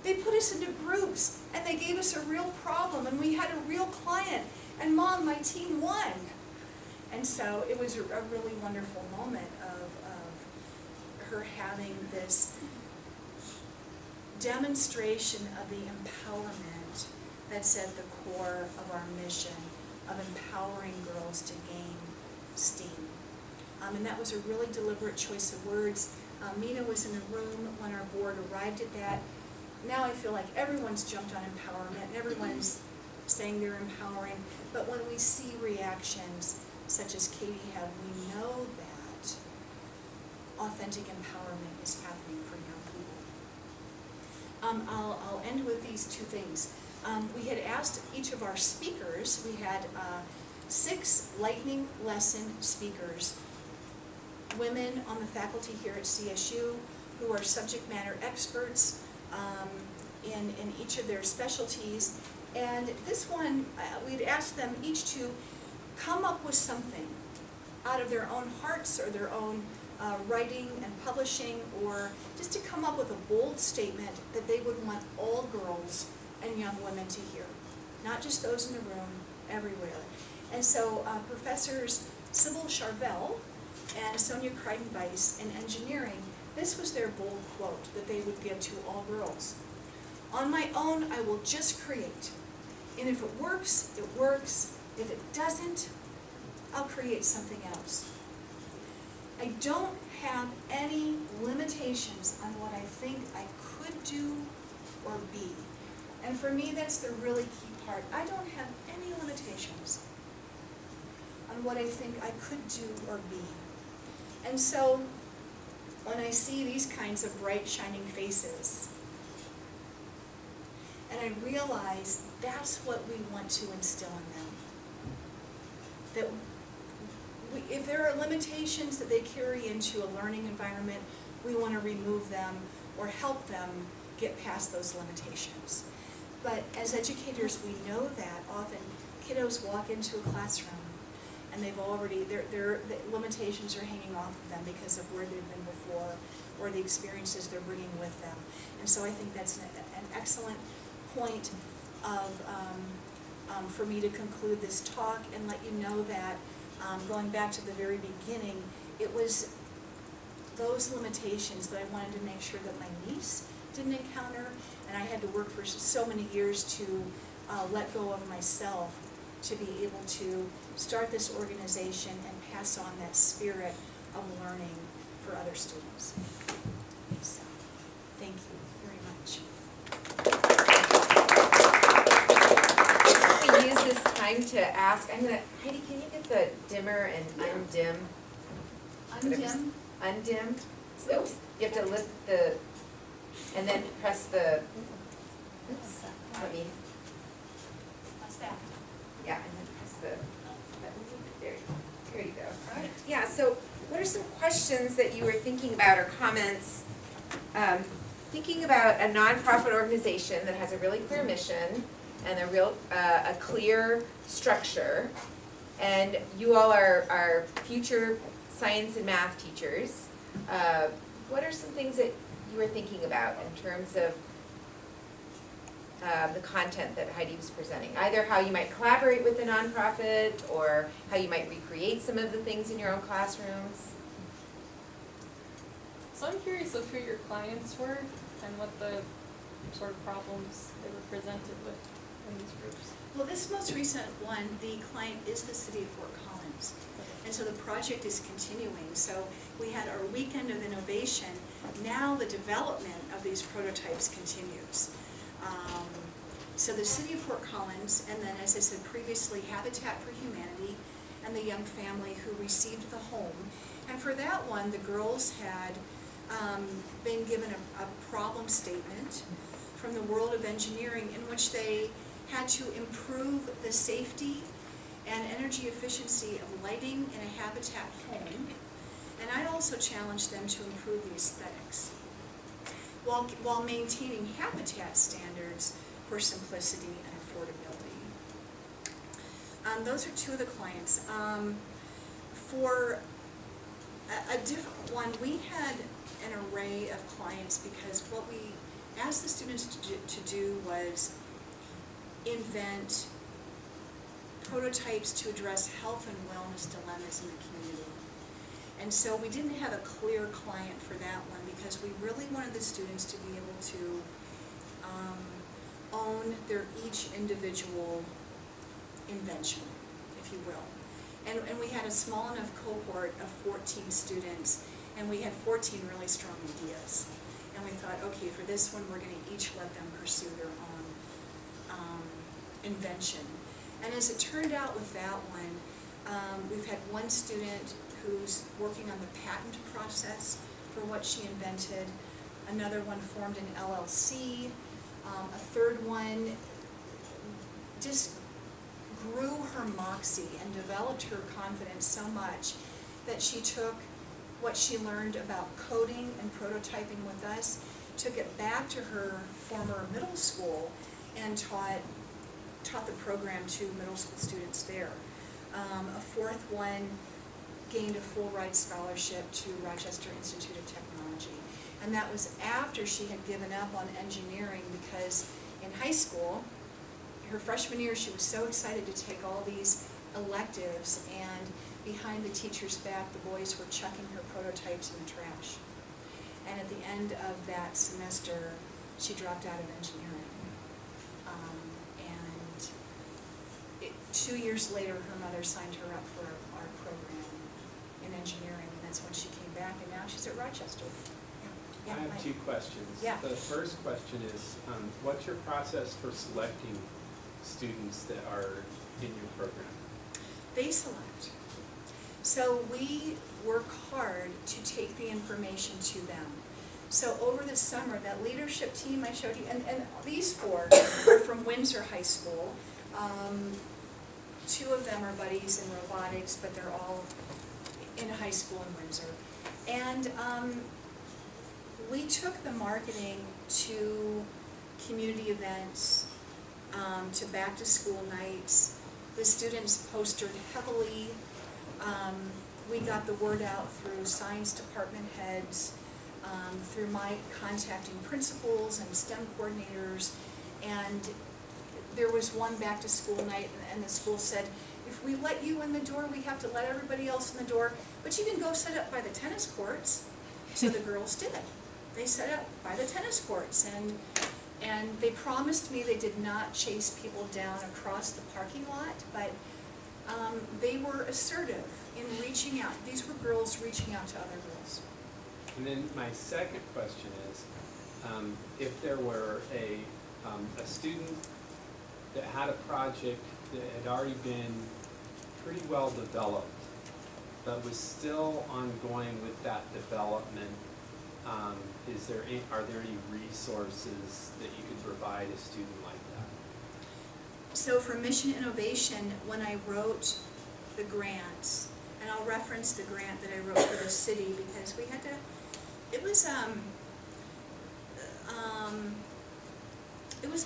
they put us into groups and they gave us a real problem and we had a real client. And Mom, my team won. And so it was a really wonderful moment of her having this demonstration of the empowerment that's at the core of our mission of empowering girls to gain STEAM. And that was a really deliberate choice of words. Mina was in the room when our board arrived at that. Now I feel like everyone's jumped on empowerment and everyone's saying they're empowering, but when we see reactions such as Katie had, we know that authentic empowerment is happening for young people. I'll end with these two things. We had asked each of our speakers, we had 6 lightning lesson speakers, women on the faculty here at CSU who are subject matter experts in each of their specialties. And this one, we'd asked them each to come up with something out of their own hearts or their own writing and publishing, or just to come up with a bold statement that they would want all girls and young women to hear. Not just those in the room, everywhere. And so Professors Sybil Charvel and Sonia Kreidenweiss in engineering, this was their bold quote that they would give to all girls. On my own, I will just create. And if it works, it works. If it doesn't, I'll create something else. I don't have any limitations on what I think I could do or be. And for me, that's the really key part. I don't have any limitations on what I think I could do or be. And so, when I see these kinds of bright, shining faces, and I realize that's what we want to instill in them. That if there are limitations that they carry into a learning environment, we want to remove them or help them get past those limitations. But as educators, we know that often kiddos walk into a classroom and they've already, the limitations are hanging off of them because of where they've been before or the experiences they're bringing with them. And so I think that's an excellent point. for me to conclude this talk and let you know that, going back to the very beginning, it was those limitations that I wanted to make sure that my niece didn't encounter, and I had to work for so many years to let go of myself to be able to start this organization and pass on that spirit of learning for other students. So, thank you very much. We use this time to ask, Heidi, can you get the dimmer and undim? Undim. Undim. Oops, you have to lift the, and then press the, oops, let me, What's that? yeah, and then press the, there you go. All right. Yeah, so what are some questions that you were thinking about or comments? Thinking about a nonprofit organization that has a really clear mission and a clear structure, and you all are future science and math teachers. What are some things that you were thinking about in terms of the content that Heidi was presenting? Either how you might collaborate with the nonprofit or how you might recreate some of the things in your own classrooms. So I'm curious of who your clients were and what the sort of problems they were presented with in these groups. Well, this most recent one, the client is the city of Fort Collins. And so the project is continuing. So we had our weekend of innovation. Now the development of these prototypes continues. So the city of Fort Collins, and then as I said previously, Habitat for Humanity and the young family who received the home. And for that one, the girls had been given a problem statement from the world of engineering in which they had to improve the safety and energy efficiency of lighting in a Habitat home. And I also challenged them to improve the aesthetics while maintaining Habitat standards for simplicity and affordability. Those are two of the clients. For a different one, we had an array of clients because what we asked the students to do was invent prototypes to address health and wellness dilemmas in the community. And so we didn't have a clear client for that one because we really wanted the students to be able to own their each individual invention, if you will. And we had a small enough cohort of 14 students, and we had 14 really strong ideas. And we thought, okay, for this one, we're going to each let them pursue their own invention. And as it turned out with that one, we've had one student who's working on the patent process for what she invented. Another one formed an LLC. A third one just grew her moxie and developed her confidence so much that she took what she learned about coding and prototyping with us, took it back to her former middle school and taught the program to middle school students there. A fourth one gained a full ride scholarship to Rochester Institute of Technology. And that was after she had given up on engineering because in high school, her freshman year, she was so excited to take all these electives, and behind the teacher's back, the boys were chucking her prototypes in the trash. And at the end of that semester, she dropped out of engineering. 2 years later, her mother signed her up for our program in engineering, and that's when she came back, and now she's at Rochester. Yeah, I have Mike. two questions. Yeah. The first question is, what's your process for selecting students that are in your program? They select. So we work hard to take the information to them. So over the summer, that leadership team I showed you, and these four are from Windsor High School. 2 of them are buddies in robotics, but they're all in high school in Windsor. And we took the marketing to community events, to back to school nights. The students postered heavily. We got the word out through science department heads, through my contacting principals and STEM coordinators, and there was one back to school night and the school said, if we let you in the door, we have to let everybody else in the door, but you can go set up by the tennis courts. So the girls did. They set up by the tennis courts, and they promised me they did not chase people down across the parking lot, but they were assertive in reaching out. These were girls reaching out to other girls. And then my second question is, if there were a student that had a project that had already been pretty well developed, but was still ongoing with that development, are there any resources that you could provide a student like that? So for Mission Innovation, when I wrote the grants, and I'll reference the grant that I wrote for the city because we had to, it was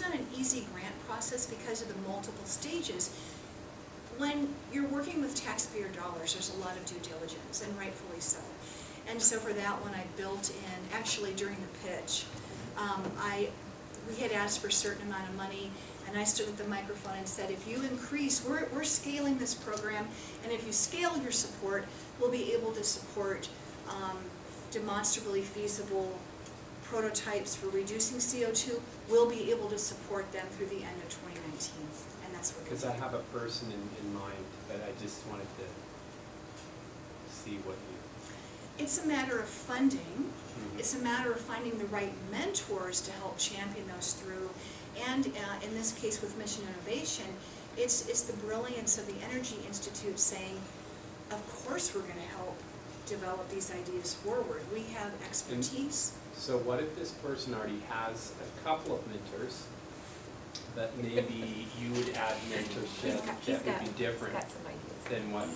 not an easy grant process because of the multiple stages. When you're working with taxpayer dollars, there's a lot of due diligence, and rightfully so. And so for that one, I built in, actually during the pitch, we had asked for a certain amount of money, and I stood at the microphone and said, if you increase, we're scaling this program, and if you scale your support, we'll be able to support demonstrably feasible prototypes for reducing CO2. We'll be able to support them through the end of 2019, and that's what. Because I have a person in mind, but I just wanted to see what you. It's a matter of funding. It's a matter of finding the right mentors to help champion those through. And in this case with Mission Innovation, it's the brilliance of the Energy Institute saying, of course we're going to help develop these ideas forward. We have expertise. So what if this person already has a couple of mentors, but maybe you would add mentorship that would be different than what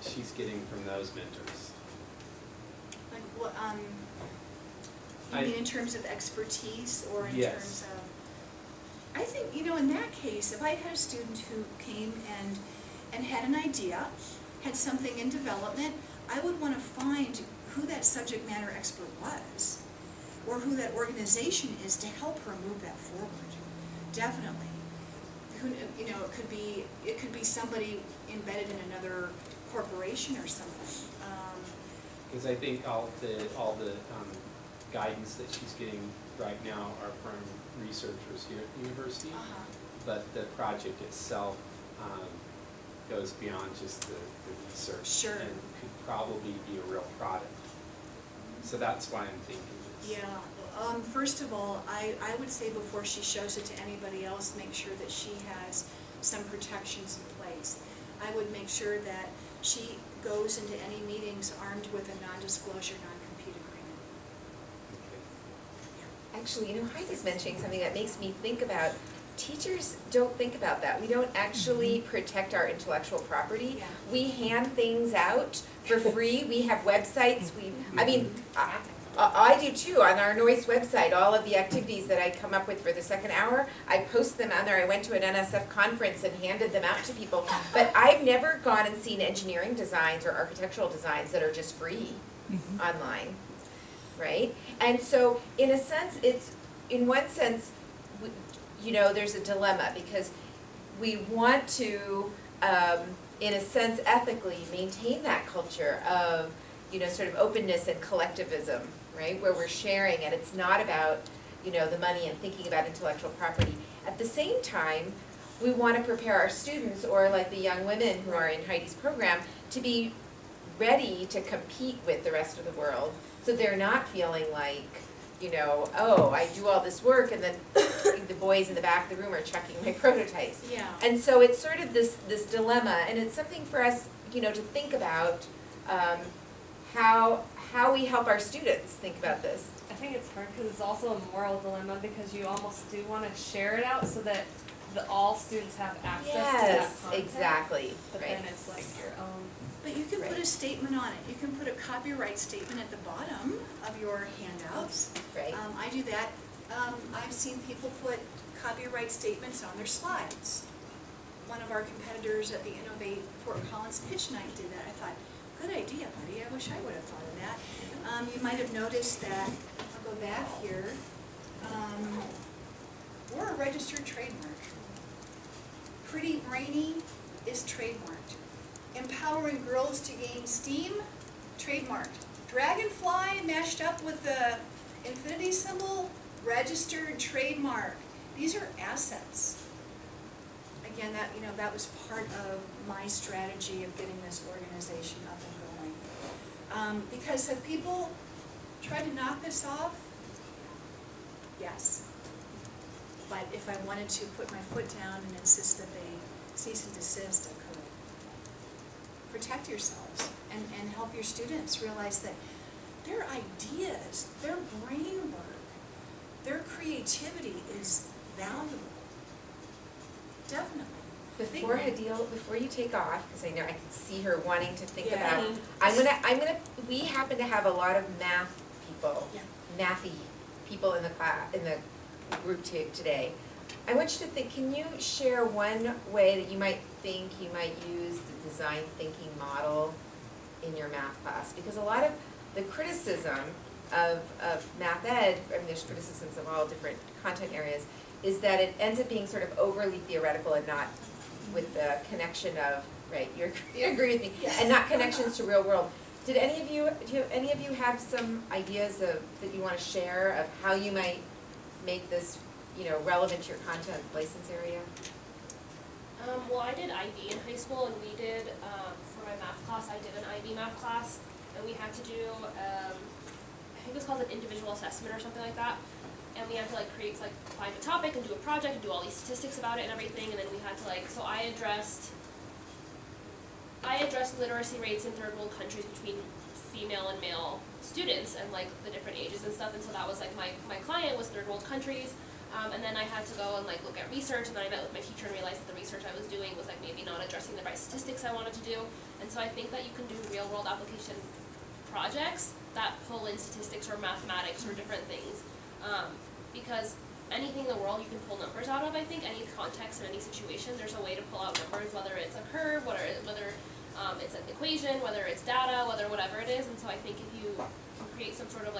she's getting from those mentors? Like what, you mean in terms of expertise or in Yes. terms of, I think, in that case, if I had a student who came and had an idea, had something in development, I would want to find who that subject matter expert was, or who that organization is to help her move that forward. Definitely. Who, it could be somebody embedded in another corporation or something. Because I think all the guidance that she's getting right now are from researchers here at the university, but the project itself goes beyond just the research. Sure. And could probably be a real product. So that's why I'm thinking this. Yeah, first of all, I would say before she shows it to anybody else, make sure that she has some protections in place. I would make sure that she goes into any meetings armed with a non-disclosure, non-compete agreement. Okay. Actually, Heidi's mentioning something that makes me think about, teachers don't think about that. We don't actually protect our intellectual property. Yeah. We hand things out for free. We have websites. I do too. On our Noyce website, all of the activities that I come up with for the second hour, I post them on there. I went to an NSF conference and handed them out to people. But I've never gone and seen engineering designs or architectural designs that are just free online, right? And so, in a sense, in one sense, there's a dilemma because we want to, in a sense, ethically maintain that culture of, sort of openness and collectivism, right? Where we're sharing and it's not about, the money and thinking about intellectual property. At the same time, we want to prepare our students, or like the young women who are in Heidi's program, to be ready to compete with the rest of the world. So they're not feeling like, oh, I do all this work and then the boys in the back of the room are checking my prototypes. Yeah. And so it's sort of this dilemma, and it's something for us, to think about how we help our students think about this. I think it's hard because it's also a moral dilemma because you almost do want to share it out so that all students have access to that Yes, content. exactly, But right. then it's like your own. But you can put Right. a statement on it. You can put a copyright statement at the bottom of your handouts. Right. I do that. I've seen people put copyright statements on their slides. One of our competitors at the Innovate Fort Collins Pitch Night did that. I thought, good idea, buddy. I wish I would have thought of that. You might have noticed that, I'll go back here, we're a registered trademark. Pretty Brainy is trademarked. Empowering girls to gain steam, trademarked. Dragonfly mashed up with the infinity symbol, registered trademark. These are assets. Again, that was part of my strategy of getting this organization up and going. Because have people tried to knock this off? Yes. But if I wanted to put my foot down and insist that they cease and desist, I could. Protect yourselves and help your students realize that their ideas, their brain work, their creativity is valuable. Definitely. Before you take off, because I know I can see her wanting to think Yeah. about, we happen to have a lot of math people, Yeah. mathy people in the class, in the group today. I want you to think, can you share one way that you might think you might use the design thinking model in your math class? Because a lot of the criticism of math ed, I mean there's criticisms of all different content areas, is that it ends up being sort of overly theoretical and not with the connection of, right, you agree with me, and not connections to real world. Do any of you have some ideas that you want to share of how you might make this, relevant to your content license area? Well, I did IB in high school, and we did, for my math class, I did an IB math class, and we had to do, I think it was called an individual assessment or something like that. And we had to find a topic and do a project and do all these statistics about it and everything, and then we had to so I addressed literacy rates in third world countries between female and male students and the different ages and stuff, and so that was my client was third world countries, and then I had to go and look at research, and then I met with my teacher and realized that the research I was doing was maybe not addressing the right statistics I wanted to do, and so I think that you can do real world application projects that pull in statistics or mathematics or different things. Because anything in the world you can pull numbers out of, I think, any context and any situation, there's a way to pull out numbers, whether it's a curve, whether it's an equation, whether it's data, whatever it is, and so I think if you create some sort of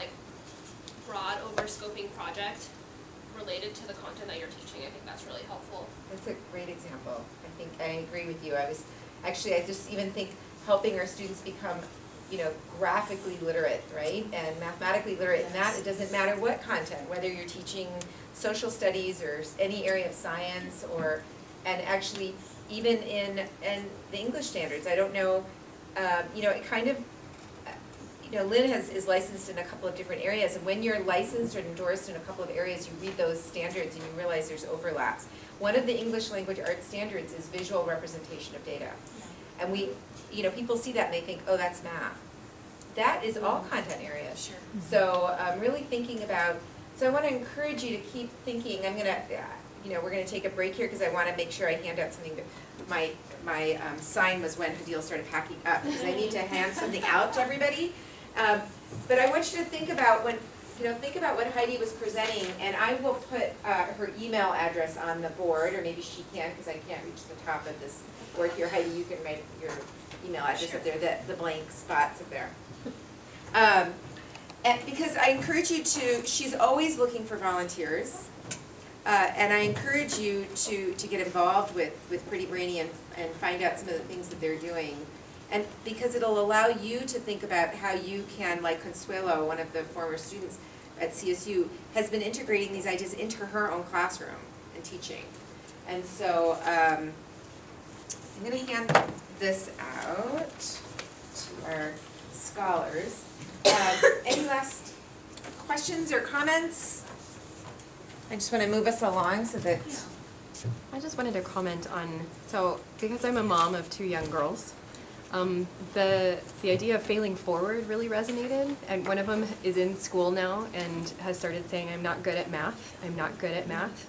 broad over-scoping project related to the content that you're teaching, I think that's really helpful. That's a great example. I think I agree with you. I just even think helping our students become graphically literate, right, and mathematically literate, and that it doesn't matter what content, whether you're teaching social studies or any area of science, and actually even in the English standards. I don't know, it kind of, Lynn is licensed in a couple of different areas, and when you're licensed or endorsed in a couple of areas, you read those standards and you realize there's overlaps. One of the English language arts standards is visual representation of data. And people see that and they think, oh, that's math. That is all content areas. Sure. So really thinking about, so I want to encourage you to keep thinking. I'm going to, we're going to take a break here because I want to make sure I hand out something. My sign was when Hadil started packing up because I need to hand something out to everybody. But I want you to think about what Heidi was presenting, and I will put her email address on the board, or maybe she can because I can't reach the top of this board here. Heidi, you can write your email address up there, the blank spots up there. And because I encourage you to, she's always looking for volunteers, and I encourage you to get involved with Pretty Brainy and find out some of the things that they're doing. And because it'll allow you to think about how you can, like Consuelo, one of the former students at CSU, has been integrating these ideas into her own classroom and teaching. And so I'm going to hand this out to our scholars. Any last questions or comments? I just want to move us along so that... I just wanted to comment on, so because I'm a mom of 2 young girls, the idea of failing forward really resonated, and one of them is in school now and has started saying, I'm not good at math,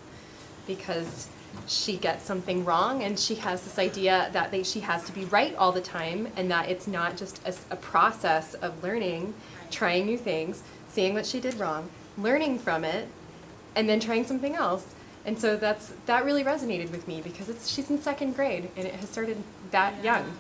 because she gets something wrong and she has this idea that she has to be right all the time, and that it's not just a process of learning, trying new things, seeing what she did wrong, learning from it, and then trying something else. And so that really resonated with me because she's in 2nd grade and it has started that young.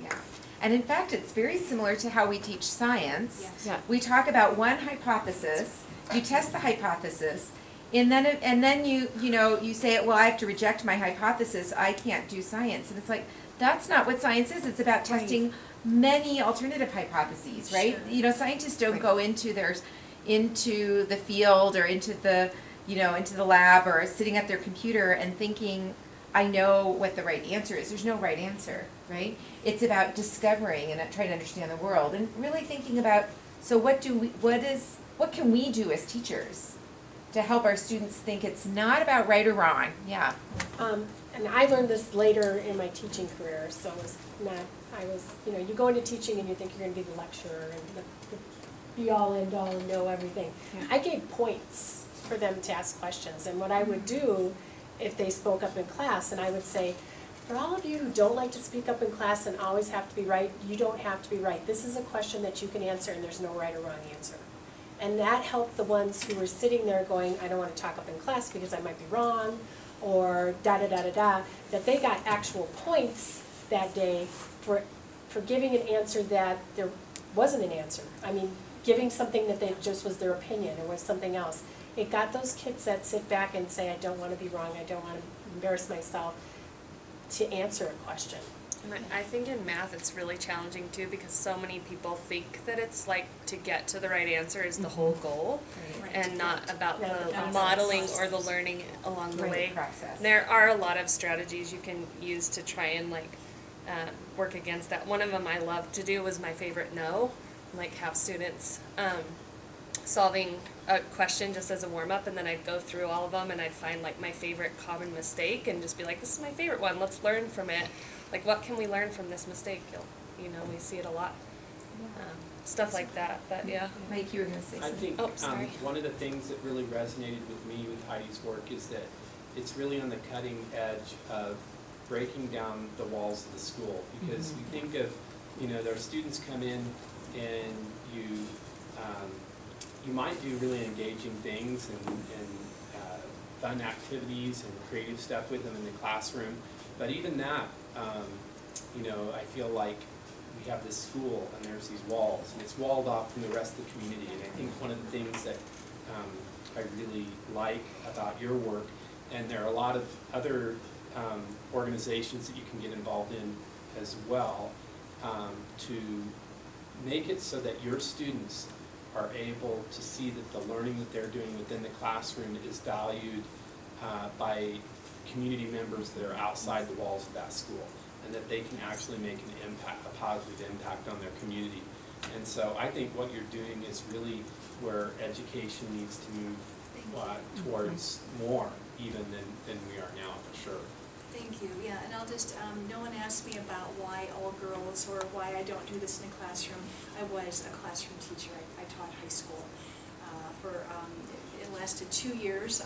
Yeah, and in fact, it's very similar to how we teach science. Yes. Yeah. We talk about one hypothesis, you test the hypothesis, And then you say, well, I have to reject my hypothesis, I can't do science. And it's like, that's not what science is. It's about testing many alternative hypotheses, right? Sure. Scientists don't go into the field or into the lab or sitting at their computer and thinking, I know what the right answer is. There's no right answer, right? It's about discovering and trying to understand the world and really thinking about, so what can we do as teachers to help our students think it's not about right or wrong? Yeah. And I learned this later in my teaching career, so it was not, you go into teaching and you think you're gonna be the lecturer and the be all end all and know everything. Yeah. I gave points for them to ask questions, and what I would do if they spoke up in class, and I would say, for all of you who don't like to speak up in class and always have to be right, you don't have to be right. This is a question that you can answer and there's no right or wrong answer. And that helped the ones who were sitting there going, I don't want to talk up in class because I might be wrong, or da-da-da-da-da, that they got actual points that day for giving an answer that there wasn't an answer. I mean, giving something that they just was their opinion or was something else. It got those kids that sit back and say, I don't want to be wrong, I don't want to embarrass myself, to answer a question. And I think in math it's really challenging too, because so many people think that it's like to get to the right answer is the whole goal, and not about Yeah, the the process. modeling or the learning along the Right, way. process. There are a lot of strategies you can use to try and work against that. One of them I love to do was my favorite no, have students solving a question just as a warm-up, and then I'd go through all of them and I'd find my favorite common mistake and just be like, this is my favorite one, let's learn from it. What can we learn from this mistake? We see it a lot. Stuff like that, but yeah. Mike, you were going to say I something. think sorry. one of the things that really resonated with me with Heidi's work is that it's really on the cutting edge of breaking down the walls of the school, because we think of, their students come in and you might do really engaging things and fun activities and creative stuff with them in the classroom, but even that, I feel like we have this school and there's these walls and it's walled off from the rest of the community. And I think one of the things that I really like about your work, and there are a lot of other organizations that you can get involved in as well, to make it so that your students are able to see that the learning that they're doing within the classroom is valued by community members that are outside the walls of that school, and that they can actually make an impact, a positive impact on their community. And so I think what you're doing is really where education needs to move towards more even than we are now, for sure. Thank you, yeah, and I'll just, no one asked me about why all girls or why I don't do this in a classroom. I was a classroom teacher, I taught high school it lasted 2 years.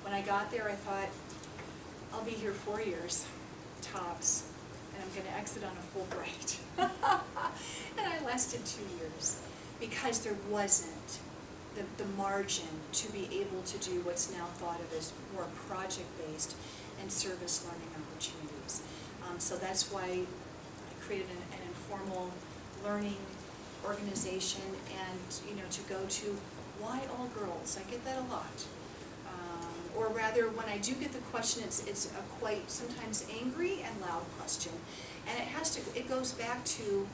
When I got there, I thought, I'll be here 4 years, tops, and I'm gonna exit on a Fulbright. And I lasted 2 years, because there wasn't the margin to be able to do what's now thought of as more project-based and service learning opportunities. So that's why I created an informal learning organization, and to go to why all girls. I get that a lot. Or rather, when I do get the question, it's a quite sometimes angry and loud question, and it goes back to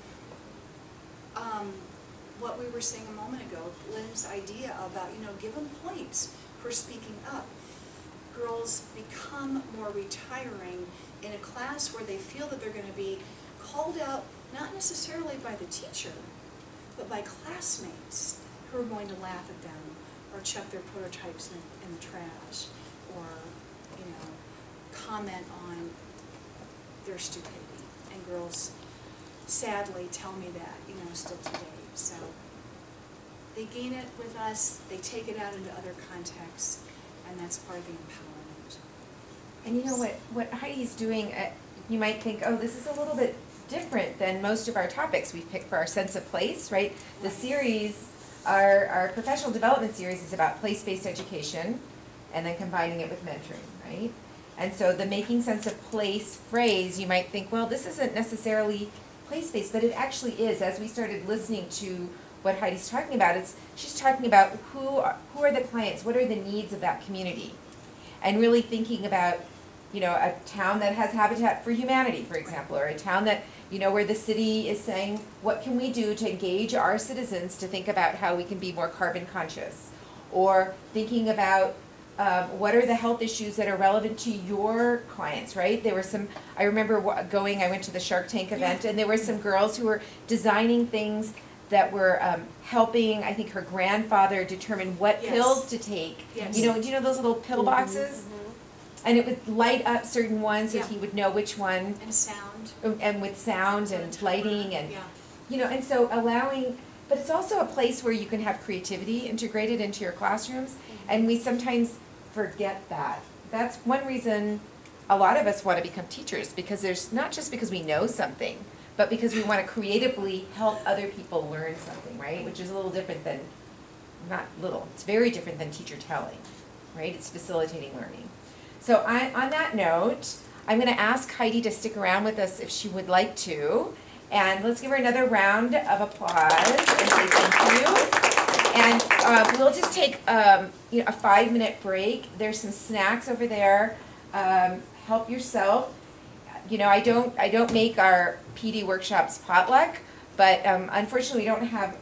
what we were saying a moment ago, Lynne's idea about give them points for speaking up. Girls become more retiring in a class where they feel that they're going to be called out, not necessarily by the teacher, but by classmates who are going to laugh at them or chuck their prototypes in the trash, or comment on their stupidity. And girls sadly tell me that still today. So they gain it with us, they take it out into other contexts, and that's part of the empowerment. And what Heidi's doing, you might think, oh, this is a little bit different than most of our topics we pick for our sense of place, right? The series, our professional development series is about place-based education, and then combining it with mentoring, right? And so the making sense of place phrase, you might think, well, this isn't necessarily place-based, but it actually is. As we started listening to what Heidi's talking about. She's talking about who are the clients, what are the needs of that community, and really thinking about, you know, a town that has Habitat for Humanity, for example, or a town that, you know, where the city is saying, what can we do to engage our citizens to think about how we can be more carbon conscious, or thinking about what are the health issues that are relevant to your clients, right? There were some, I remember I went to the Shark Tank event, and there were some girls who were designing things that were helping, I think, her grandfather determine what Yes. pills to take. Yes. You know, do you know those little pill boxes? And it would light up certain ones so Yeah. he would know which one, And sound. and with sound and lighting and, Yeah. you know, and so allowing, but it's also a place where you can have creativity integrated into your classrooms, and we sometimes forget that. That's one reason a lot of us want to become teachers, because there's, not just because we know something, but because we want to creatively help other people learn something, right? Which is a little different than, not little, it's very different than teacher telling, right? It's facilitating learning. So on that note, I'm going to ask Heidi to stick around with us if she would like to. And let's give her another round of applause and say thank you. And we'll just take you know, a 5-minute break. There's some snacks over there. Help yourself. You know, I don't make our PD workshops potluck, but unfortunately we don't have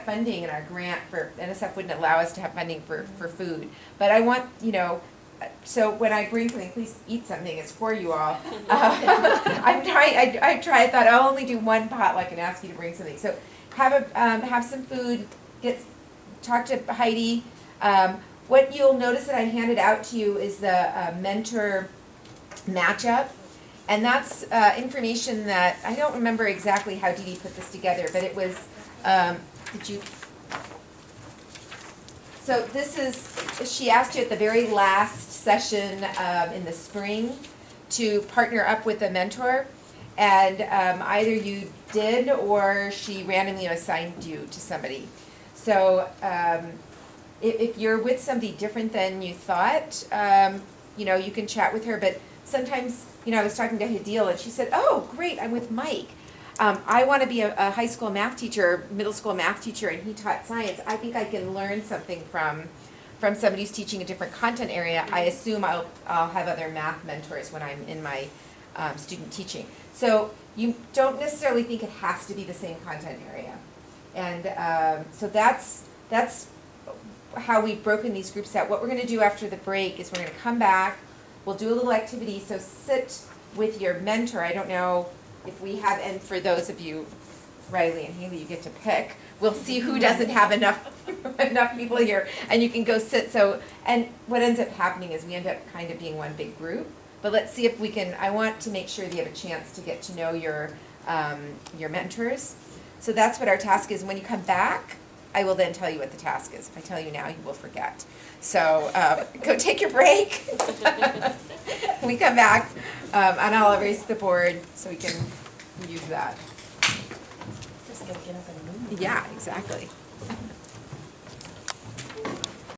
funding in our grant for, NSF wouldn't allow us to have funding for food. But I want, you know, so when I bring something, please eat something, it's for you all. I thought I'll only do one potluck and ask you to bring something. So have some food, talk to Heidi. What you'll notice that I handed out to you is the mentor matchup. And that's information that, I don't remember exactly how Dee Dee put this together, but it was, so this is, she asked you at the very last session in the spring to partner up with a mentor, and either you did or she randomly assigned you to somebody. So if you're with somebody different than you thought, you know, you can chat with her, but sometimes, you know, I was talking to Hadil and she said, oh, great, I'm with Mike. I want to be a high school math teacher, middle school math teacher, and he taught science. I think I can learn something from somebody who's teaching a different content area. I assume I'll have other math mentors when I'm in my student teaching. So you don't necessarily think it has to be the same content area. And so that's how we've broken these groups out. What we're going to do after the break is we're going to come back. We'll do a little activity. So sit with your mentor. I don't know if we have, and for those of you, Riley and Haley, you get to pick. We'll see who doesn't have enough people here, and you can go sit. So, and what ends up happening is we end up kind of being one big group. But let's see if we can. I want to make sure that you have a chance to get to know your mentors. So that's what our task is. When you come back, I will then tell you what the task is. If I tell you now, you will forget. So go take your break. We come back, and I'll erase the board so we can use that. Just gotta get up and move. Yeah, exactly.